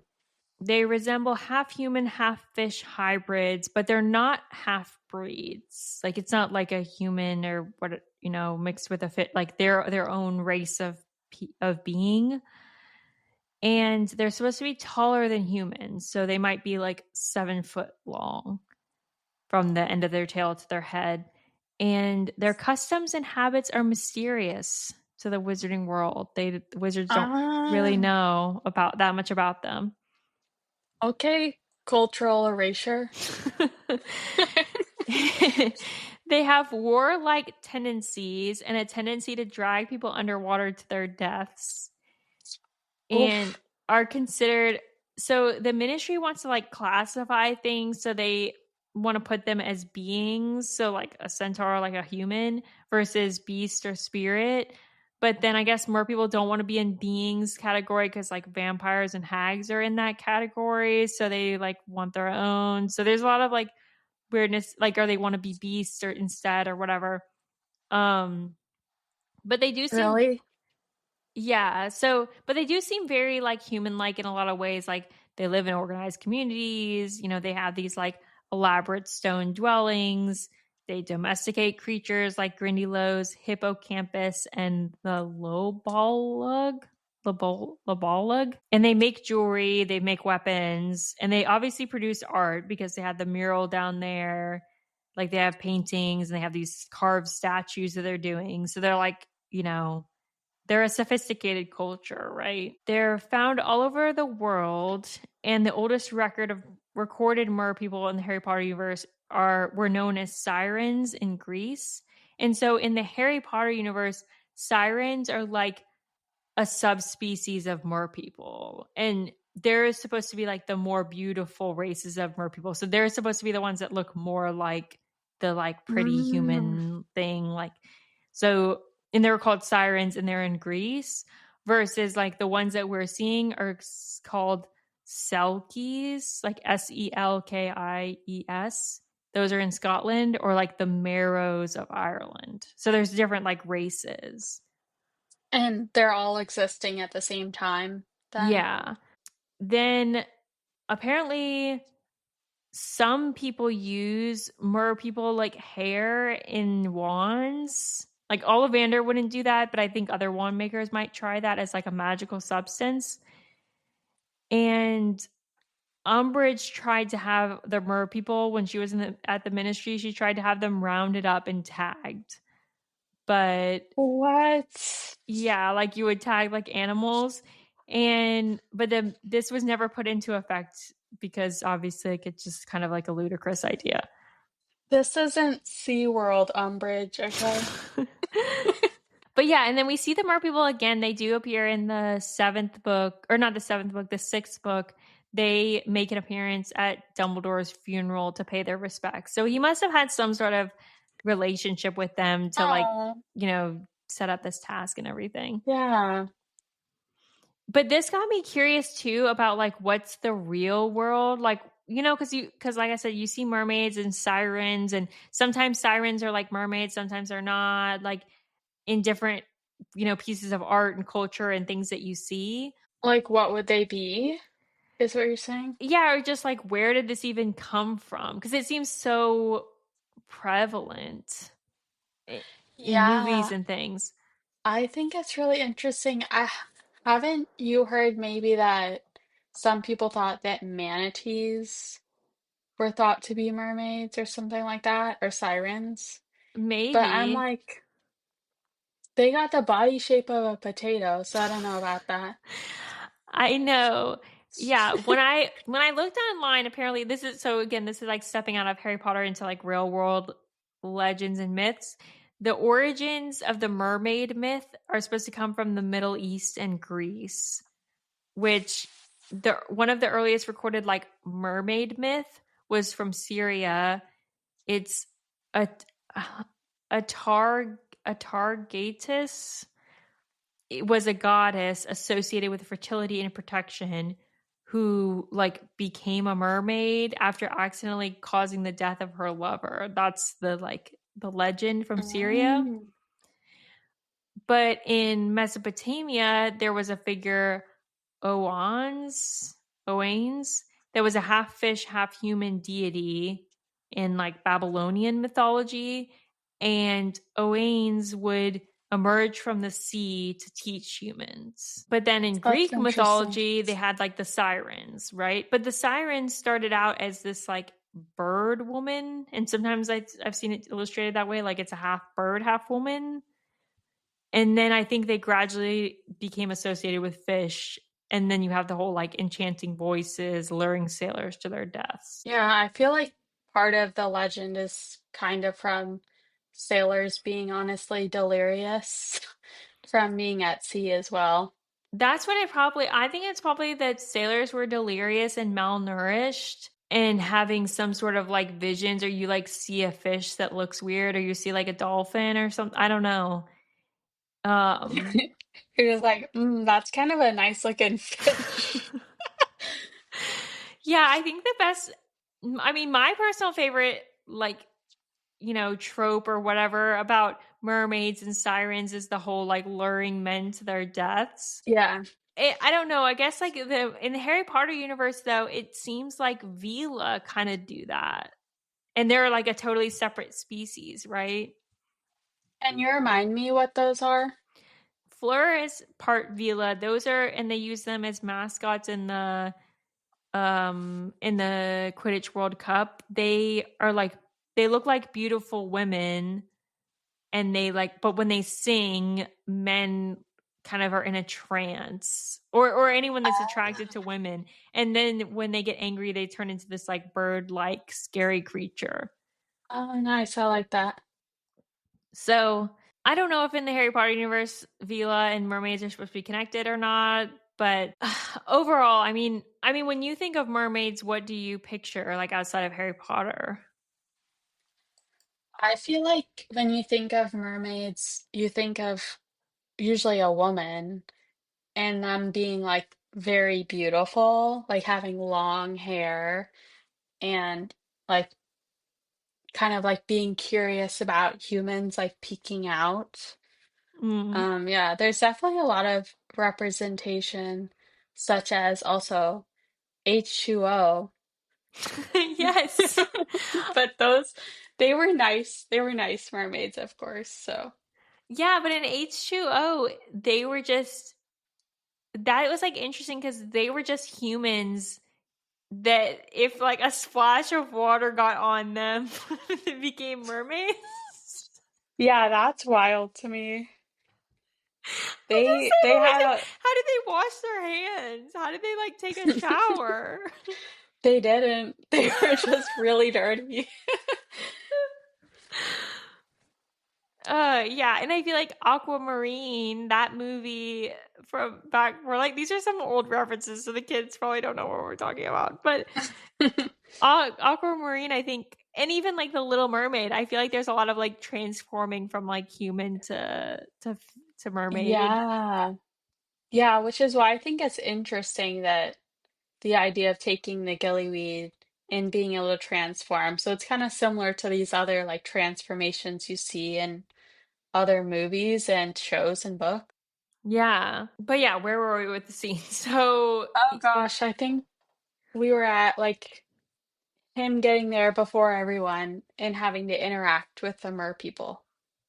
They resemble half human, half fish hybrids, but they're not half breeds. Like it's not like a human or what mixed with a fish. Like they're their own race of being, and they're supposed to be taller than humans. So they might be like 7 foot long from the end of their tail to their head. And their customs and habits are mysterious to the wizarding world. The wizards don't really
Ah,
know about that much about them.
okay. Cultural erasure.
They have warlike tendencies and a tendency to drag people underwater to their deaths, and
Oof.
are considered, so the ministry wants to like classify things, so they want to put them as beings, so like a centaur, like a human, versus beast or spirit. But then I guess more people don't want to be in beings category because like vampires and hags are in that category, so they like want their own. So there's a lot of like weirdness, like, or they want to be beasts or instead or whatever. um but they do seem,
Really?
yeah, so but they do seem very like human like in a lot of ways. Like they live in organized communities, they have these like elaborate stone dwellings. They domesticate creatures like grindylows, hippocampus, and the lobalug. And they make jewelry, they make weapons, and they obviously produce art because they had the mural down there. Like they have paintings and they have these carved statues that they're doing. So they're like, they're a sophisticated culture, right? They're found all over the world, and the oldest record of recorded merpeople in the Harry Potter universe were known as sirens in Greece. And so in the Harry Potter universe, sirens are like a subspecies of merpeople, and they're supposed to be like the more beautiful races of merpeople. So they're supposed to be the ones that look more like the like pretty
Mm.
human thing, like, so, and they're called sirens, and they're in Greece, versus like the ones that we're seeing are called selkies, like Selkies. Those are in Scotland, or like the marrows of Ireland. So there's different like races.
And they're all existing at the same time, then?
Yeah. Then apparently some people use merpeople like hair in wands. Like Ollivander wouldn't do that, but I think other wand makers might try that as like a magical substance. And Umbridge tried to have the merpeople when she was at the ministry. She tried to have them rounded up and tagged, but
What?
yeah, like you would tag like animals. And but then this was never put into effect because obviously like, it's just kind of like a ludicrous idea.
This isn't SeaWorld Umbridge, okay?
But yeah, and then we see the mer people again. They do appear in the seventh book, or not the seventh book, the sixth book. They make an appearance at Dumbledore's funeral to pay their respects. So he must have had some sort of relationship with them to like,
Oh,
set up this task and everything.
yeah.
But this got me curious too about like what's the real world like, because like I said, you see mermaids and sirens, and sometimes sirens are like mermaids, sometimes they're not, like in different pieces of art and culture and things that you see.
Like, what would they be? is what you're saying?
Yeah, or just like where did this even come from? Because it seems so prevalent in movies
Yeah,
and things.
I think it's really interesting. Haven't you heard maybe that some people thought that manatees were thought to be mermaids or something like that, or sirens? But I'm
Maybe.
like, they got the body shape of a potato, so I don't know about that.
I know. Yeah, when I looked online, apparently this is so again, this is like stepping out of Harry Potter into like real world legends and myths. The origins of the mermaid myth are supposed to come from the Middle East and Greece, which the one of the earliest recorded like mermaid myth was from Syria. It's a a Targatus. It was a goddess associated with fertility and protection who like became a mermaid after accidentally causing the death of her lover. That's the legend from Syria.
Mm.
But in Mesopotamia, there was a figure, Oannes, that was a half fish, half human deity in like Babylonian mythology. And Oannes would emerge from the sea to teach humans. But then in
That's
Greek
interesting.
mythology, they had like the sirens, right? But the sirens started out as this like bird woman. And sometimes I've seen it illustrated that way, like it's a half bird, half woman. And then I think they gradually became associated with fish. And then you have the whole like enchanting voices, luring sailors to their deaths.
Yeah, I feel like part of the legend is kind of from sailors being honestly delirious from being at sea as well.
That's what I think it's probably that sailors were delirious and malnourished and having some sort of like visions, or you like see a fish that looks weird, or you see like a dolphin or something. I don't know. Um,
You're just like, that's kind of a nice looking fish.
yeah, I think the best, I mean, my personal favorite, like, trope or whatever about mermaids and sirens is the whole like luring men to their deaths.
Yeah.
I don't know. I guess like in the Harry Potter universe though, it seems like Vila kind of do that. And they're like a totally separate species, right?
Can you remind me what those are?
Fleur is part Vila. Those are and they use them as mascots in the Quidditch World Cup. They look like beautiful women, and they like, but when they sing, men kind of are in a trance, or anyone that's attracted to women, and then when they get angry they turn into this like bird like scary creature.
Oh, nice. I like that.
So I don't know if in the Harry Potter universe Vila and mermaids are supposed to be connected or not, but overall, I mean when you think of mermaids, what do you picture like outside of Harry Potter?
I feel like when you think of mermaids, you think of usually a woman and them being like very beautiful, like having long hair and like kind of like being curious about humans like peeking out.
Mm.
Yeah, there's definitely a lot of representation, such as also H2O.
Yes.
But those they were nice. They were nice mermaids, of course. So
Yeah, but in H2O, they were just that was like interesting because they were just humans that if like a splash of water got on them, they became mermaids.
yeah, that's wild to me.
I just
They
don't
had
understand.
a
How did they wash their hands? How did they like take a shower?
they didn't. They were just really dirty.
Yeah, and I feel like Aquamarine, that movie from back, we're like, these are some old references, so the kids probably don't know what we're talking about. But Aquamarine, I think, and even like the Little Mermaid, I feel like there's a lot of like transforming from like human to mermaid.
Yeah. Yeah, which is why I think it's interesting that the idea of taking the gillyweed and being able to transform. So it's kind of similar to these other like transformations you see in other movies and shows and books.
Yeah, but yeah, where were we with the scene? So
Oh gosh, I think. we were at like him getting there before everyone and having to interact with the merpeople.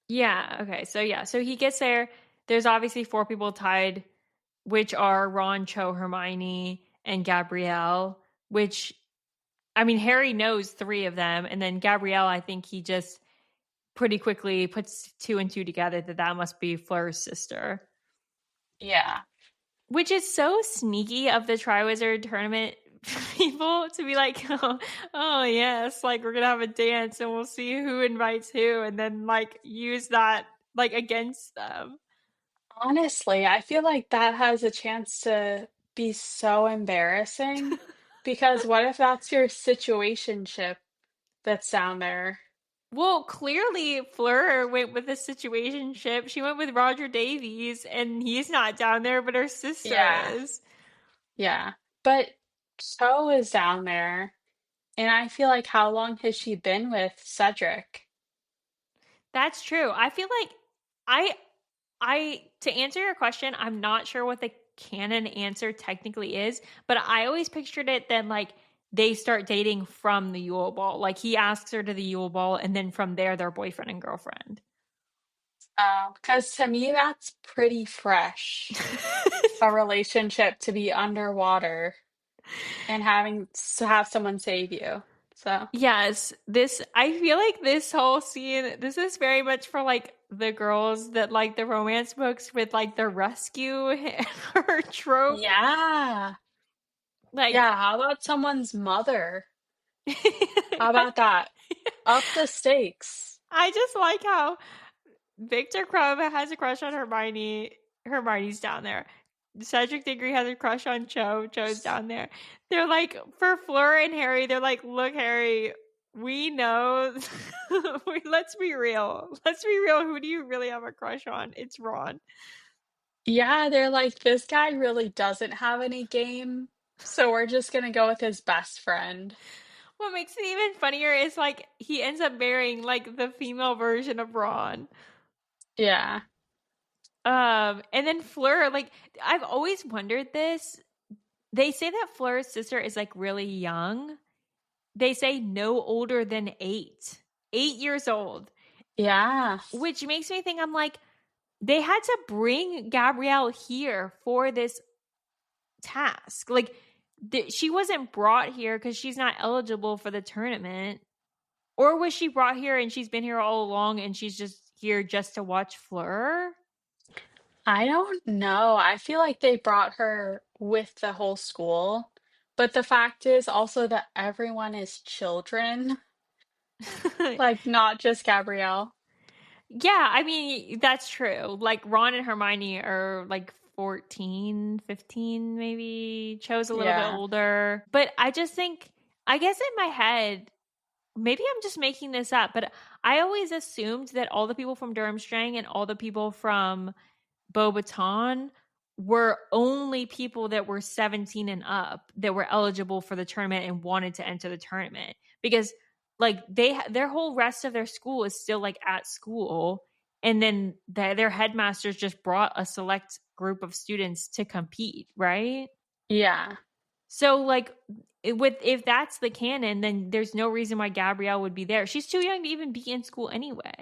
Yeah, okay. So yeah, so he gets there. There's obviously four people tied, which are Ron, Cho, Hermione, and Gabrielle, which I mean Harry knows three of them, and then Gabrielle, I think he just pretty quickly puts two and two together that that must be Fleur's sister.
Yeah.
Which is so sneaky of the Triwizard tournament people to be like, oh, yes, like we're gonna have a dance and we'll see who invites who, and then like use that like against them.
Honestly, I feel like that has a chance to be so embarrassing because what if that's your situationship that's down there?
Well, clearly Fleur went with a situationship. She went with Roger Davies, and he's not down there, but her sister
Yeah,
is.
yeah. But Cho is down there, and I feel like how long has she been with Cedric?
That's true. I feel like I to answer your question, I'm not sure what the canon answer technically is, but I always pictured it then like they start dating from the Yule Ball. Like he asks her to the Yule Ball, and then from there they're boyfriend and girlfriend.
Because to me, that's pretty fresh, a relationship to be underwater and having to have someone save you. So,
Yes, this I feel like this whole scene this is very much for like the girls that like the romance books with like the rescue her trope.
yeah.
Like
Yeah, how about someone's mother? How
I,
about that? Up the stakes.
I just like how Viktor Krum has a crush on Hermione. Hermione's down there. Cedric Diggory has a crush on Cho. Cho's down there. They're like, for Fleur and Harry, they're like, look, Harry, we know. Let's be real. Let's be real. Who do you really have a crush on? It's Ron.
Yeah, they're like, this guy really doesn't have any game, so we're just gonna go with his best friend.
What makes it even funnier is like he ends up marrying like the female version of Ron.
Yeah.
And then Fleur, like I've always wondered this. They say that Fleur's sister is like really young. They say no older than 8 years old,
Yeah.
which makes me think I'm like, they had to bring Gabrielle here for this task. Like, she wasn't brought here because she's not eligible for the tournament. Or was she brought here and she's been here all along and she's just here just to watch Fleur?
I don't know. I feel like they brought her with the whole school, but the fact is also that everyone is children, like not just Gabrielle.
Yeah, I mean, that's true. Like Ron and Hermione are like 14, 15, maybe. Cho's a little bit
Yeah.
older. But I just think, I guess in my head, maybe I'm just making this up, but I always assumed that all the people from Durmstrang and all the people from Beauxbaton were only people that were 17 and up that were eligible for the tournament and wanted to enter the tournament because like their whole rest of their school is still like at school, and then their headmasters just brought a select group of students to compete, right?
Yeah.
So like with if that's the canon, then there's no reason why Gabrielle would be there. She's too young to even be in school anyway.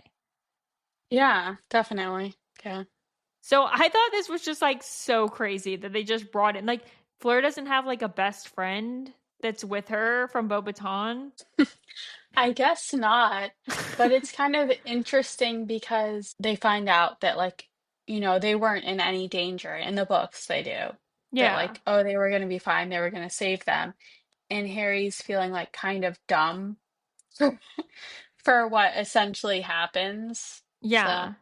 Yeah, definitely. Yeah.
So I thought this was just like so crazy that they just brought in like Fleur doesn't have like a best friend that's with her from Beauxbaton.
I guess not, but it's kind of interesting because they find out that like, they weren't in any danger. In the books, they do. That
Yeah.
like, oh, they were going to be fine. They were going to save them. And Harry's feeling like kind of dumb for what essentially happens. So,
Yeah.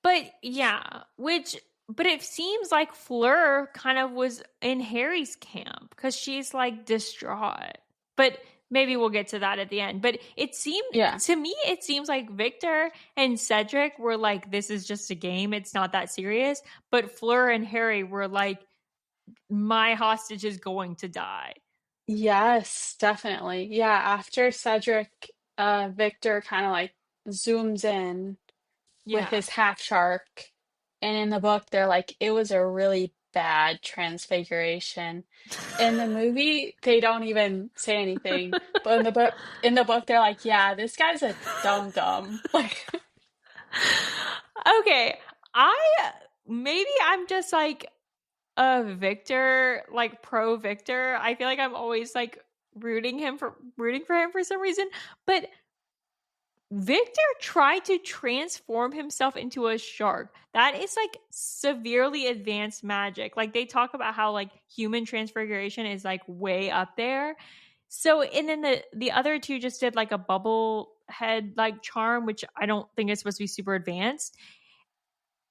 But yeah, which but it seems like Fleur kind of was in Harry's camp because she's like distraught. But maybe we'll get to that at the end. But it seemed
yeah.
to me, it seems like Viktor and Cedric were like, this is just a game. It's not that serious. But Fleur and Harry were like, my hostage is going to die.
Yes, definitely. Yeah, after Cedric, Victor kind of like zooms in with
Yeah.
his half shark. And in the book, they're like, it was a really bad transfiguration. In the movie, they don't even say anything, but in the book, they're like, "Yeah, this guy's a dum dum." Like,
Okay, maybe I'm just like a Victor, like pro Victor. I feel like I'm always like rooting for him for some reason. But Victor tried to transform himself into a shark. That is like severely advanced magic. Like they talk about how like human transfiguration is like way up there. So and then the other two just did like a bubble head like charm, which I don't think is supposed to be super advanced.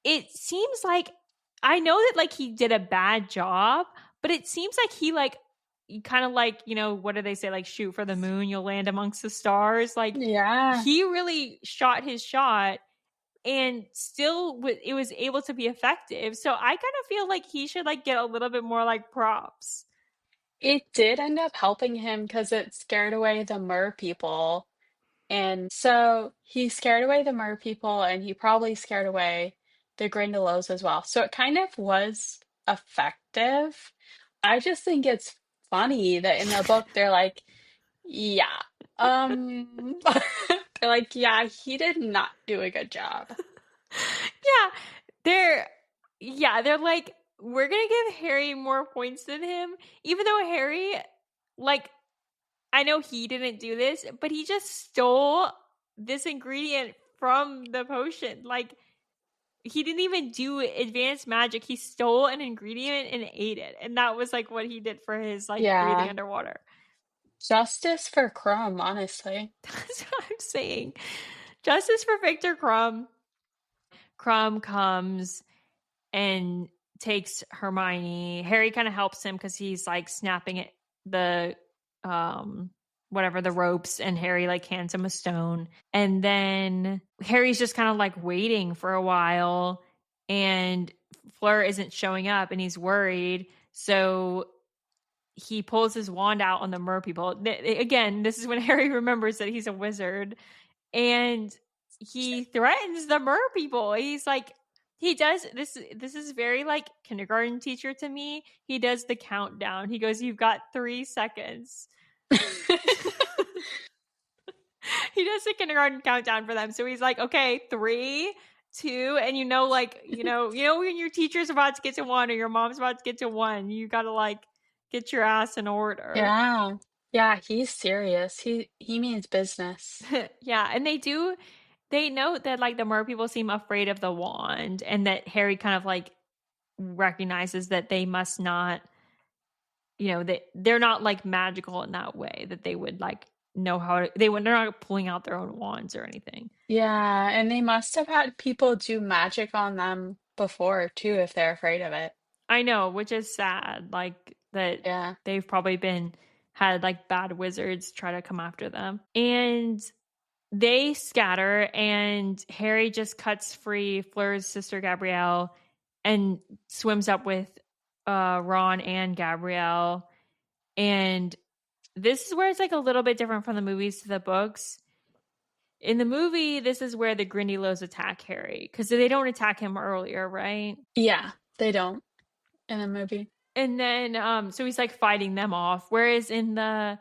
It seems like I know that like he did a bad job, but it seems like he like kind of like, what do they say, like shoot for the moon, you'll land amongst the stars. Like
yeah,
he really shot his shot and still it was able to be effective. So I kind of feel like he should like get a little bit more like props.
it did end up helping him because it scared away the mer people. And so he scared away the mer people, and he probably scared away the grindylows as well. So it kind of was effective. I just think it's funny that in the book they're like, yeah, um, they're like, yeah, he did not do a good job.
Yeah, they're they're like, we're gonna give Harry more points than him, even though Harry, like, I know he didn't do this, but he just stole this ingredient from the potion. Like, he didn't even do advanced magic. He stole an ingredient and ate it. And that was like what he did for his like breathing
Yeah,
underwater.
justice for Krum, honestly.
That's what I'm saying. Justice for Viktor Krum. Krum comes and takes Hermione. Harry kind of helps him because he's like snapping it the um whatever the ropes, and Harry like hands him a stone. And then Harry's just kind of like waiting for a while, and Fleur isn't showing up, and he's worried. So he pulls his wand out on the merpeople. Again, this is when Harry remembers that he's a wizard, and he threatens the merpeople. He's like, he does this. This is very like kindergarten teacher to me. He does the countdown. He goes, "You've got 3 seconds." He does the kindergarten countdown for them. So he's like, "Okay, 3, 2," and when your teacher's about to get to one or your mom's about to get to one, you gotta like get your ass in order.
Yeah. Yeah, he's serious. He means business.
Yeah, and they note that like the mer people seem afraid of the wand, and that Harry kind of like recognizes that they must not, they're not like magical in that way, that they would like know how to, they're not pulling out their own wands or anything.
Yeah, and they must have had people do magic on them before too, if they're afraid of it.
I know, which is sad, like that
Yeah.
they've probably had like bad wizards try to come after them. And they scatter, and Harry just cuts free Fleur's sister Gabrielle and swims up with Ron and Gabrielle. And this is where it's like a little bit different from the movies to the books. In the movie, this is where the grindylows attack Harry, because they don't attack him earlier, right?
Yeah, they don't in the movie.
And then so he's like fighting them off. Whereas in the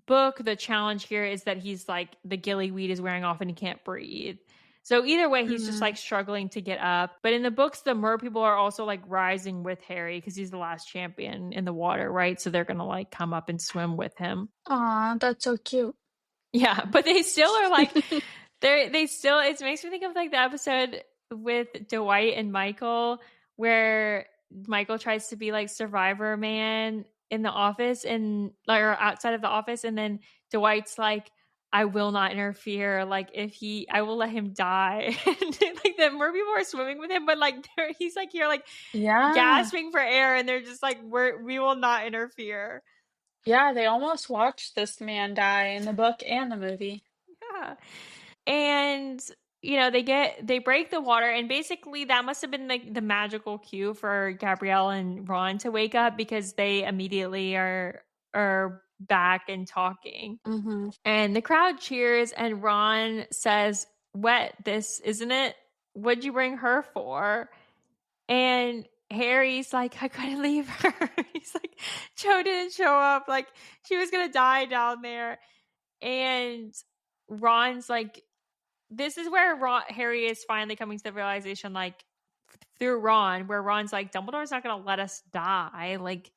book, the challenge here is that he's like the gillyweed is wearing off and he can't breathe. So either way, he's just
Mm.
like struggling to get up. But in the books, the mer people are also like rising with Harry because he's the last champion in the water, right? So they're gonna like come up and swim with him.
Aw, that's so cute.
Yeah, but they still are like they still, it makes me think of like the episode with Dwight and Michael where Michael tries to be like Survivor Man in the office and like or outside of the office, and then Dwight's like, "I will not interfere. Like I will let him die." And like the more people are swimming with him, but like he's like here like
Yeah.
gasping for air, and they're just like, we will not interfere.
Yeah, they almost watched this man die in the book and the movie.
Yeah. And they break the water, and basically that must have been like the magical cue for Gabrielle and Ron to wake up, because they immediately are back and talking.
Mm-hmm.
And the crowd cheers, and Ron says, "Wet, this isn't it? What'd you bring her for?" And Harry's like, I couldn't leave her. He's like, Cho didn't show up. Like, she was going to die down there. And Ron's like, this is where Harry is finally coming to the realization, like, through Ron, where Ron's like, Dumbledore's not going to let us die. Like,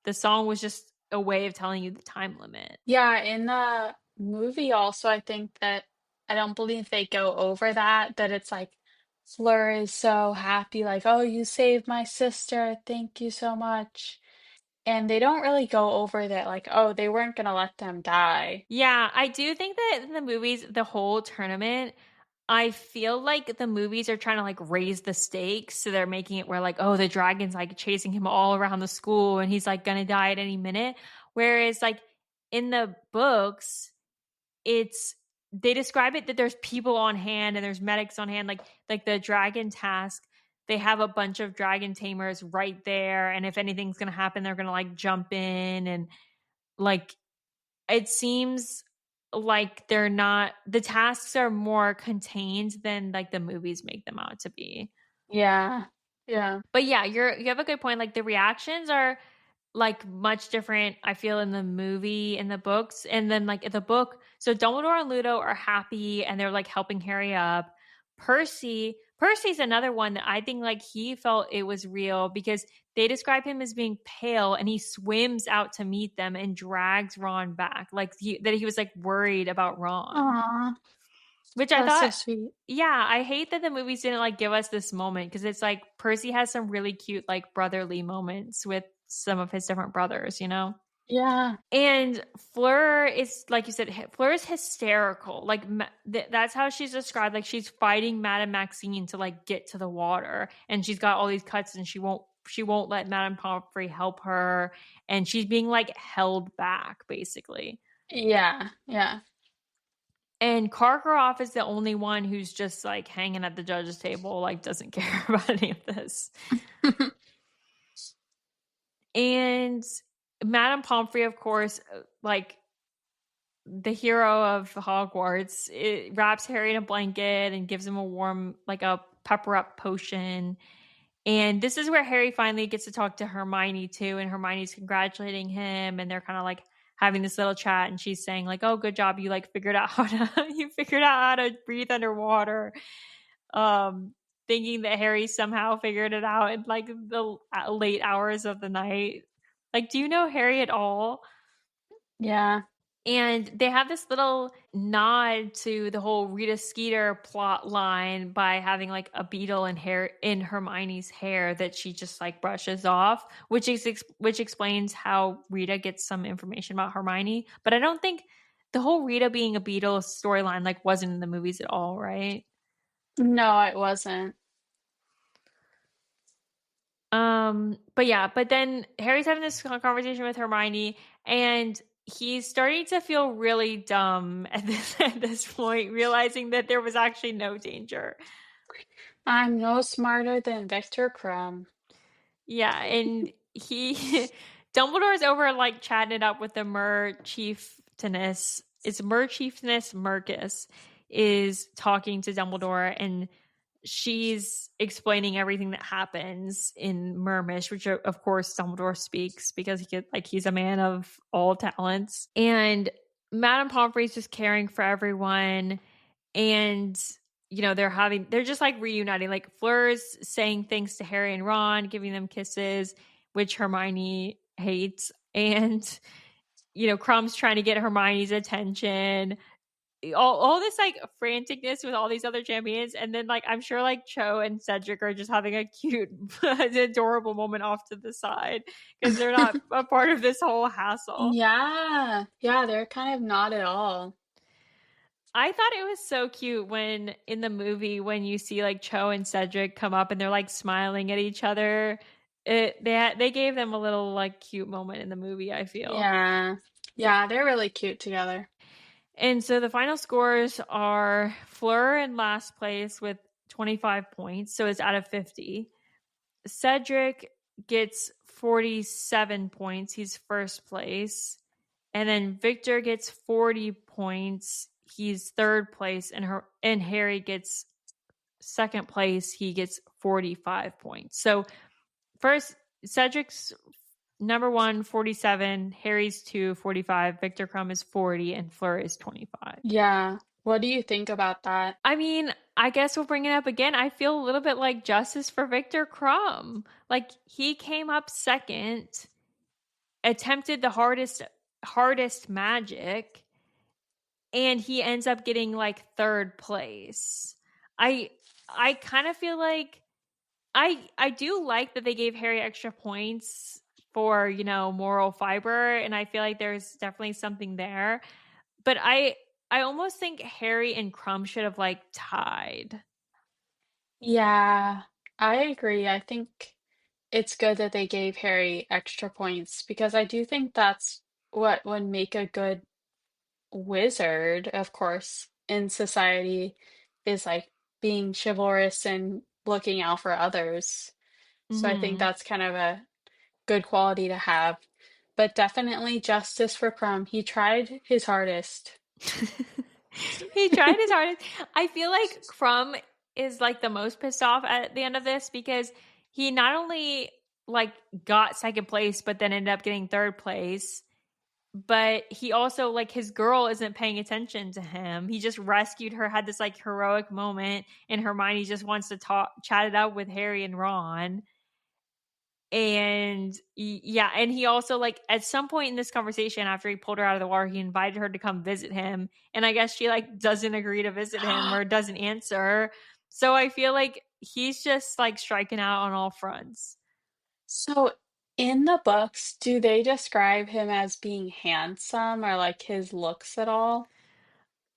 the song was just a way of telling you the time limit.
Yeah, in the movie also, I think that I don't believe they go over that it's like Fleur is so happy, like, oh, you saved my sister, thank you so much. And they don't really go over that, like, oh, they weren't gonna let them die.
Yeah, I do think that in the movies, the whole tournament, I feel like the movies are trying to like raise the stakes. So they're making it where like, oh, the dragon's like chasing him all around the school and he's like gonna die at any minute. Whereas like in the books, it's they describe it that there's people on hand and there's medics on hand, like the dragon task. They have a bunch of dragon tamers right there. And if anything's gonna happen, they're gonna like jump in and like it seems like they're not the tasks are more contained than like the movies make them out to be.
Yeah. Yeah.
But yeah, you have a good point. Like the reactions are like much different, I feel, in the movie and the books. And then like in the book, so Dumbledore and Ludo are happy and they're like helping Harry up. Percy's another one that I think like he felt it was real because they describe him as being pale and he swims out to meet them and drags Ron back. Like that he was like worried about Ron.
Aw,
Which I
that's so
thought,
sweet.
yeah, I hate that the movies didn't like give us this moment because it's like Percy has some really cute like brotherly moments with some of his different brothers, you know?
Yeah.
And Fleur is, like you said, Fleur is hysterical. Like that's how she's described. Like she's fighting Madame Maxine to like get to the water, and she's got all these cuts, and she won't let Madame Pomfrey help her, and she's being like held back basically.
Yeah. Yeah.
And Karkaroff is the only one who's just like hanging at the judge's table, like doesn't care about any of this. And Madame Pomfrey, of course, like the hero of Hogwarts, it wraps Harry in a blanket and gives him a warm, like a pepper up potion. And this is where Harry finally gets to talk to Hermione too. And Hermione's congratulating him, and they're kind of like having this little chat. And she's saying like, "Oh, good job! You like figured out how to you figured out how to breathe underwater." Um, Thinking that Harry somehow figured it out in like the late hours of the night. Like, do you know Harry at all?
Yeah.
And they have this little nod to the whole Rita Skeeter plot line by having like a beetle in Hermione's hair that she just like brushes off, which explains how Rita gets some information about Hermione. But I don't think the whole Rita being a beetle storyline like wasn't in the movies at all, right?
No, it wasn't.
But yeah, but then Harry's having this conversation with Hermione, and he's starting to feel really dumb at this point, realizing that there was actually no danger.
I'm no smarter than Viktor Krum.
Yeah, and Dumbledore's over like chatting it up with the Mer Chieftainess. It's Mer Chieftainess Mercus is talking to Dumbledore, and she's explaining everything that happens in Mermish, which of course Dumbledore speaks because he's a man of all talents. And Madame Pomfrey's just caring for everyone, and they're just like reuniting. Like Fleur's saying things to Harry and Ron, giving them kisses, which Hermione hates, and Krum's trying to get Hermione's attention, all this like franticness with all these other champions, and then like I'm sure like Cho and Cedric are just having a cute adorable moment off to the side because they're not a part of this whole hassle.
Yeah. Yeah, they're kind of not at all.
I thought it was so cute when in the movie when you see like Cho and Cedric come up and they're like smiling at each other. They gave them a little like cute moment in the movie, I feel.
Yeah. Yeah, they're really cute together.
And so the final scores are Fleur in last place with 25 points. So it's out of 50. Cedric gets 47 points. He's first place. And then Viktor gets 40 points. He's third place. And Harry gets second place. He gets 45 points. So First, Cedric's number 1, 47. Harry's 2, 45. Viktor Krum is 40, and Fleur is 25.
Yeah. What do you think about that?
I mean, I guess we'll bring it up again. I feel a little bit like justice for Viktor Krum. Like, he came up second, attempted the hardest magic, and he ends up getting like third place. I kind of feel like I do like that they gave Harry extra points for, moral fiber, and I feel like there's definitely something there. But I almost think Harry and Krum should have like tied.
Yeah, I agree. I think it's good that they gave Harry extra points because I do think that's what would make a good wizard, of course, in society is like being chivalrous and looking out for others. So I think
Mhm.
that's kind of a good quality to have. But definitely justice for Crumb. He tried his hardest.
He tried his hardest. I feel like Krum is like the most pissed off at the end of this because he not only like got second place but then ended up getting third place, but he also like his girl isn't paying attention to him. He just rescued her, had this like heroic moment, and Hermione just wants to chat it out with Harry and Ron. And yeah, and he also like at some point in this conversation after he pulled her out of the water, he invited her to come visit him, and I guess she like doesn't agree to visit him or doesn't answer. So I feel like he's just like striking out on all fronts.
So in the books, do they describe him as being handsome or like his looks at all?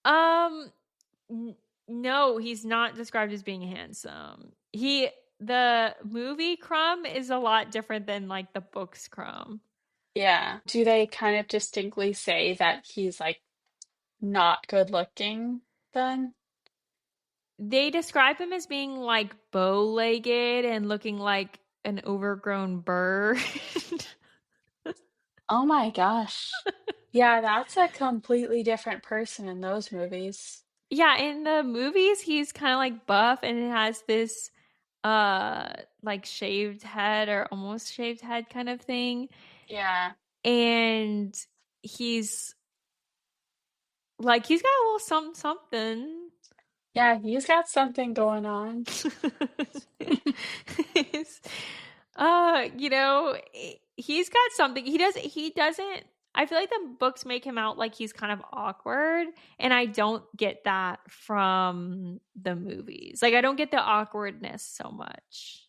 um n- no, he's not described as being handsome. The movie Crumb is a lot different than like the books Crumb.
Yeah. Do they kind of distinctly say that he's like not good looking then?
They describe him as being like bow-legged and looking like an overgrown bird.
Oh my gosh. Yeah, that's a completely different person in those movies.
Yeah, in the movies he's kind of like buff and it has this like shaved head or almost shaved head kind of thing.
Yeah.
And he's he's got a little something something.
Yeah, he's got something going on.
He's, he's got something. He doesn't, I feel like the books make him out like he's kind of awkward, and I don't get that from the movies. Like, I don't get the awkwardness so much.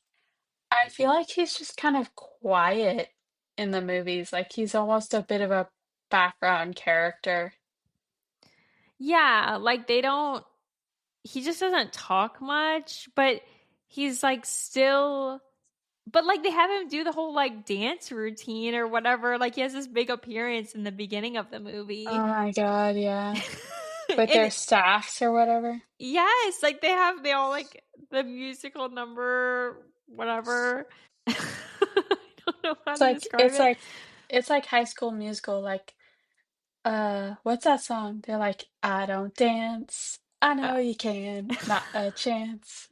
I feel like he's just kind of quiet in the movies. Like he's almost a bit of a background character.
Yeah, like they don't, he just doesn't talk much, but he's like still, but like they have him do the whole like dance routine or whatever. Like he has this big appearance in the beginning of the movie.
Oh my God, yeah. With their
And
staffs or whatever.
yes, like they all like the musical number, whatever. I don't know how
It's
to
like
describe
it's
it.
like it's like High School Musical, like what's that song? They're like, I don't dance. I
Uh,
know you can, not a chance.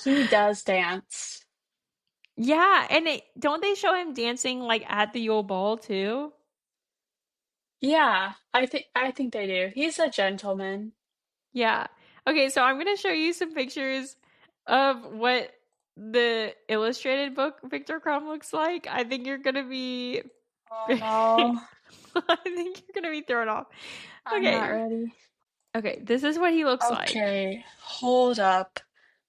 He does dance.
yeah, and don't they show him dancing like at the Yule Ball too?
Yeah, I think they do. He's a gentleman.
Yeah. Okay, so I'm gonna show you some pictures of what the illustrated book Victor Crumb looks like. I think you're gonna be
Oh
I
no,
think you're gonna be thrown off.
I'm not
Okay.
ready.
Okay, this is what he looks like.
Okay, hold up.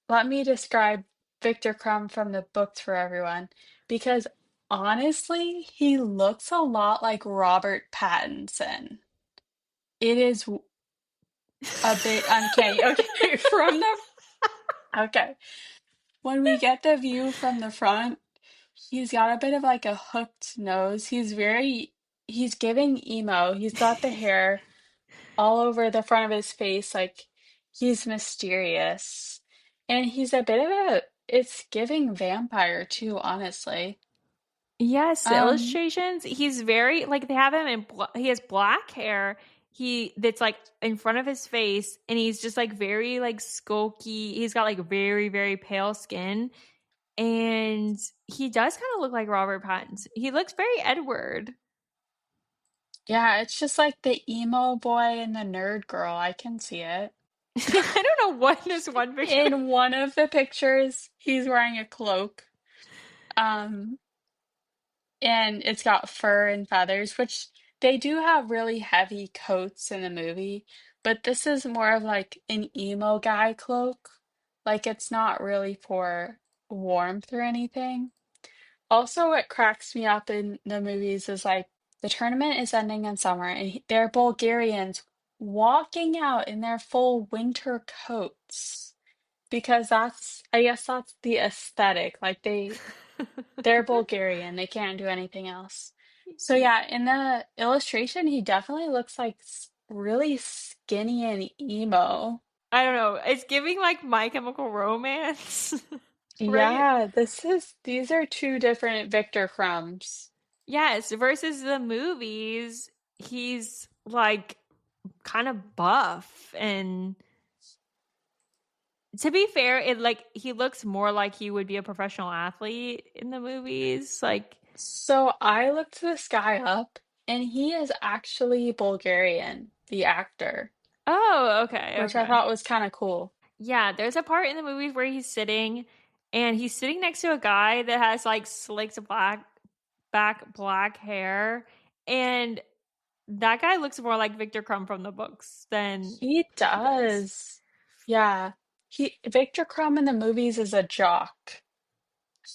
Let me describe Viktor Krum from the books for everyone, because honestly, he looks a lot like Robert Pattinson. It is a bit uncanny. Okay, from the okay, when we get the view from the front, he's got a bit of like a hooked nose. He's giving emo. He's got the hair all over the front of his face, like he's mysterious. And he's a bit of it's giving vampire too, honestly.
Yes, the
Um,
illustrations. He's very like they have him in. He has black hair. That's like in front of his face, and he's just like very like skulky. He's got like very very pale skin, And he does kind of look like Robert Pattinson. He looks very Edward.
Yeah, it's just like the emo boy and the nerd girl. I can see it.
I don't know what this one picture.
In one of the pictures, he's wearing a cloak. Um, and it's got fur and feathers, which they do have really heavy coats in the movie, but this is more of like an emo guy cloak. Like it's not really for warmth or anything. Also, what cracks me up in the movies is like the tournament is ending in summer and they're Bulgarians walking out in their full winter coats because I guess that's the aesthetic. Like they're Bulgarian. They can't do anything else. So yeah, in the illustration, he definitely looks like really skinny and emo.
I don't know. It's giving like My Chemical Romance, right?
Yeah, these are two different Viktor Krums.
Yes, versus the movies, he's like kind of buff. And to be fair, it like he looks more like he would be a professional athlete in the movies. Like,
So I looked this guy up, and he is actually Bulgarian, the actor,
oh, okay,
which I
okay.
thought was kind of cool.
Yeah, there's a part in the movies where he's sitting next to a guy that has like slicked black hair, and that guy looks more like Viktor Krum from the books than
He
he does.
does. Yeah. Viktor Krum in the movies is a jock.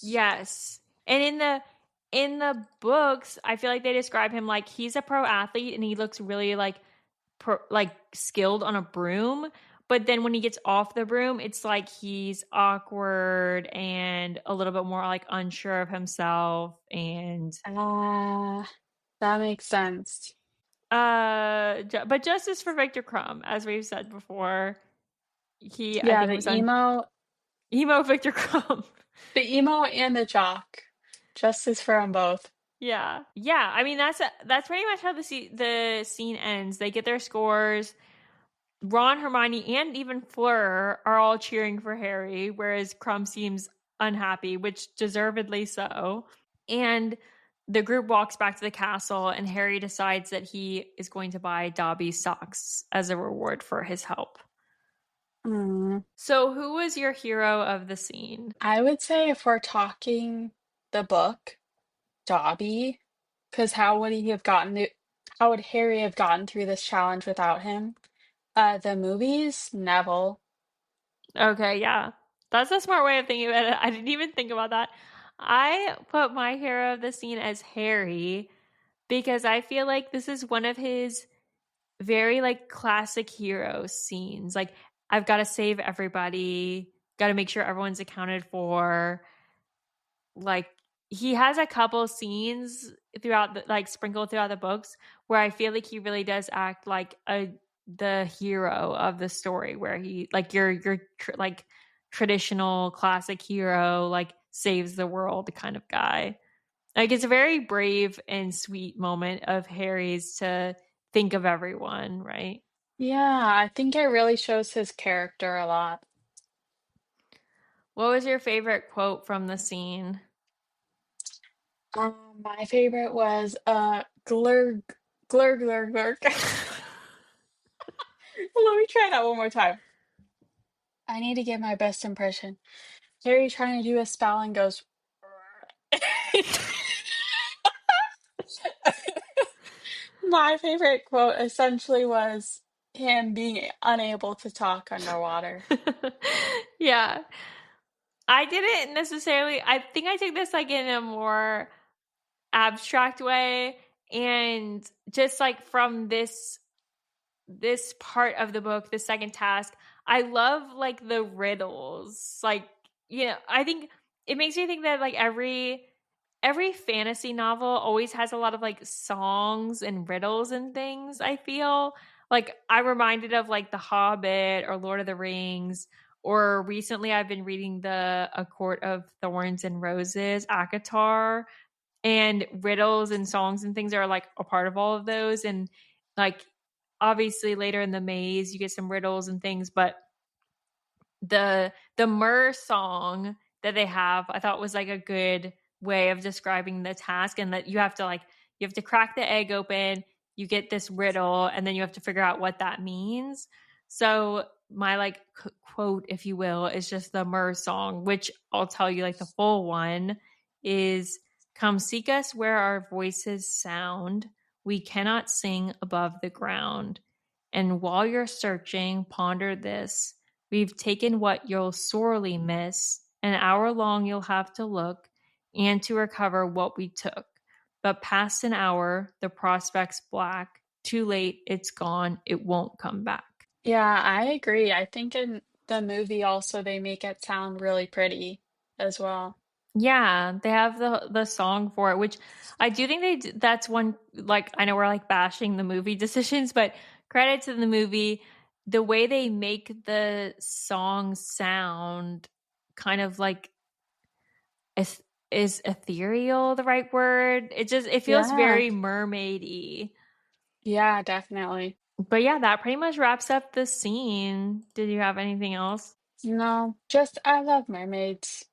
Yes. And in the books, I feel like they describe him like he's a pro athlete and he looks really like skilled on a broom, but then when he gets off the broom, it's like he's awkward and a little bit more like unsure of himself and
Ah, that makes sense.
but justice for Victor Crumb, as we've said before. He I
Yeah,
think was on emo Victor Crumb.
the emo and the jock. Justice for them both.
Yeah. Yeah, I mean that's pretty much how the scene ends. They get their scores. Ron, Hermione, and even Fleur are all cheering for Harry, whereas Crumb seems unhappy, which deservedly so. And the group walks back to the castle, and Harry decides that he is going to buy Dobby socks as a reward for his help.
Mm.
So, who was your hero of the scene?
I would say if we're talking the book, Dobby, because how would Harry have gotten through this challenge without him? The movies, Neville.
Okay, yeah. That's a smart way of thinking about it. I didn't even think about that. I put my hero of the scene as Harry because I feel like this is one of his very like classic hero scenes. Like, I've got to save everybody, got to make sure everyone's accounted for. Like, he has a couple scenes throughout like sprinkled throughout the books where I feel like he really does act like the hero of the story, where he like like traditional classic hero, like saves the world kind of guy. Like, it's a very brave and sweet moment of Harry's to think of everyone, right?
Yeah, I think it really shows his character a lot.
What was your favorite quote from the scene?
My favorite was glurg glurg glurg glurg. Let me try that one more time. I need to get my best impression. Harry trying to do a spell and goes. My favorite quote essentially was him being unable to talk underwater.
Yeah. I didn't necessarily, I think I took this like in a more abstract way, and just like from this part of the book, the second task, I love like the riddles. Like, I think it makes me think that like every fantasy novel always has a lot of like songs and riddles and things. I feel like I'm reminded of like The Hobbit or Lord of the Rings, or recently I've been reading the A Court of Thorns and Roses, ACOTAR, and riddles and songs and things are like a part of all of those. And like, obviously later in the maze you get some riddles and things, but the Mer song that they have, I thought was like a good way of describing the task, and that you have to crack the egg open, you get this riddle, and then you have to figure out what that means. So my like quote, if you will, is just the Mer song, which I'll tell you like the full one is, come seek us where our voices sound. We cannot sing above the ground. And while you're searching, ponder this. We've taken what you'll sorely miss. An hour long you'll have to look and to recover what we took. But past an hour, the prospect's black. Too late, it's gone. It won't come back.
Yeah, I agree. I think in the movie also they make it sound really pretty as well.
Yeah, they have the song for it, which I do think that's one, like, I know we're like bashing the movie decisions, but credit to the movie, the way they make the song sound kind of like, is, is ethereal the right word? It feels
Yeah,
very mermaidy.
yeah, definitely.
But yeah, that pretty much wraps up the scene. Did you have anything else?
No, just I love mermaids.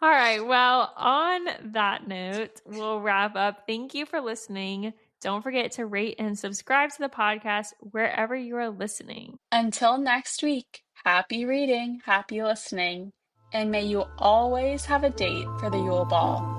All right. Well, on that note, we'll wrap up. Thank you for listening. Don't forget to rate and subscribe to the podcast wherever you are listening.
Until next week, happy reading, happy listening, and may you always have a date for the Yule Ball.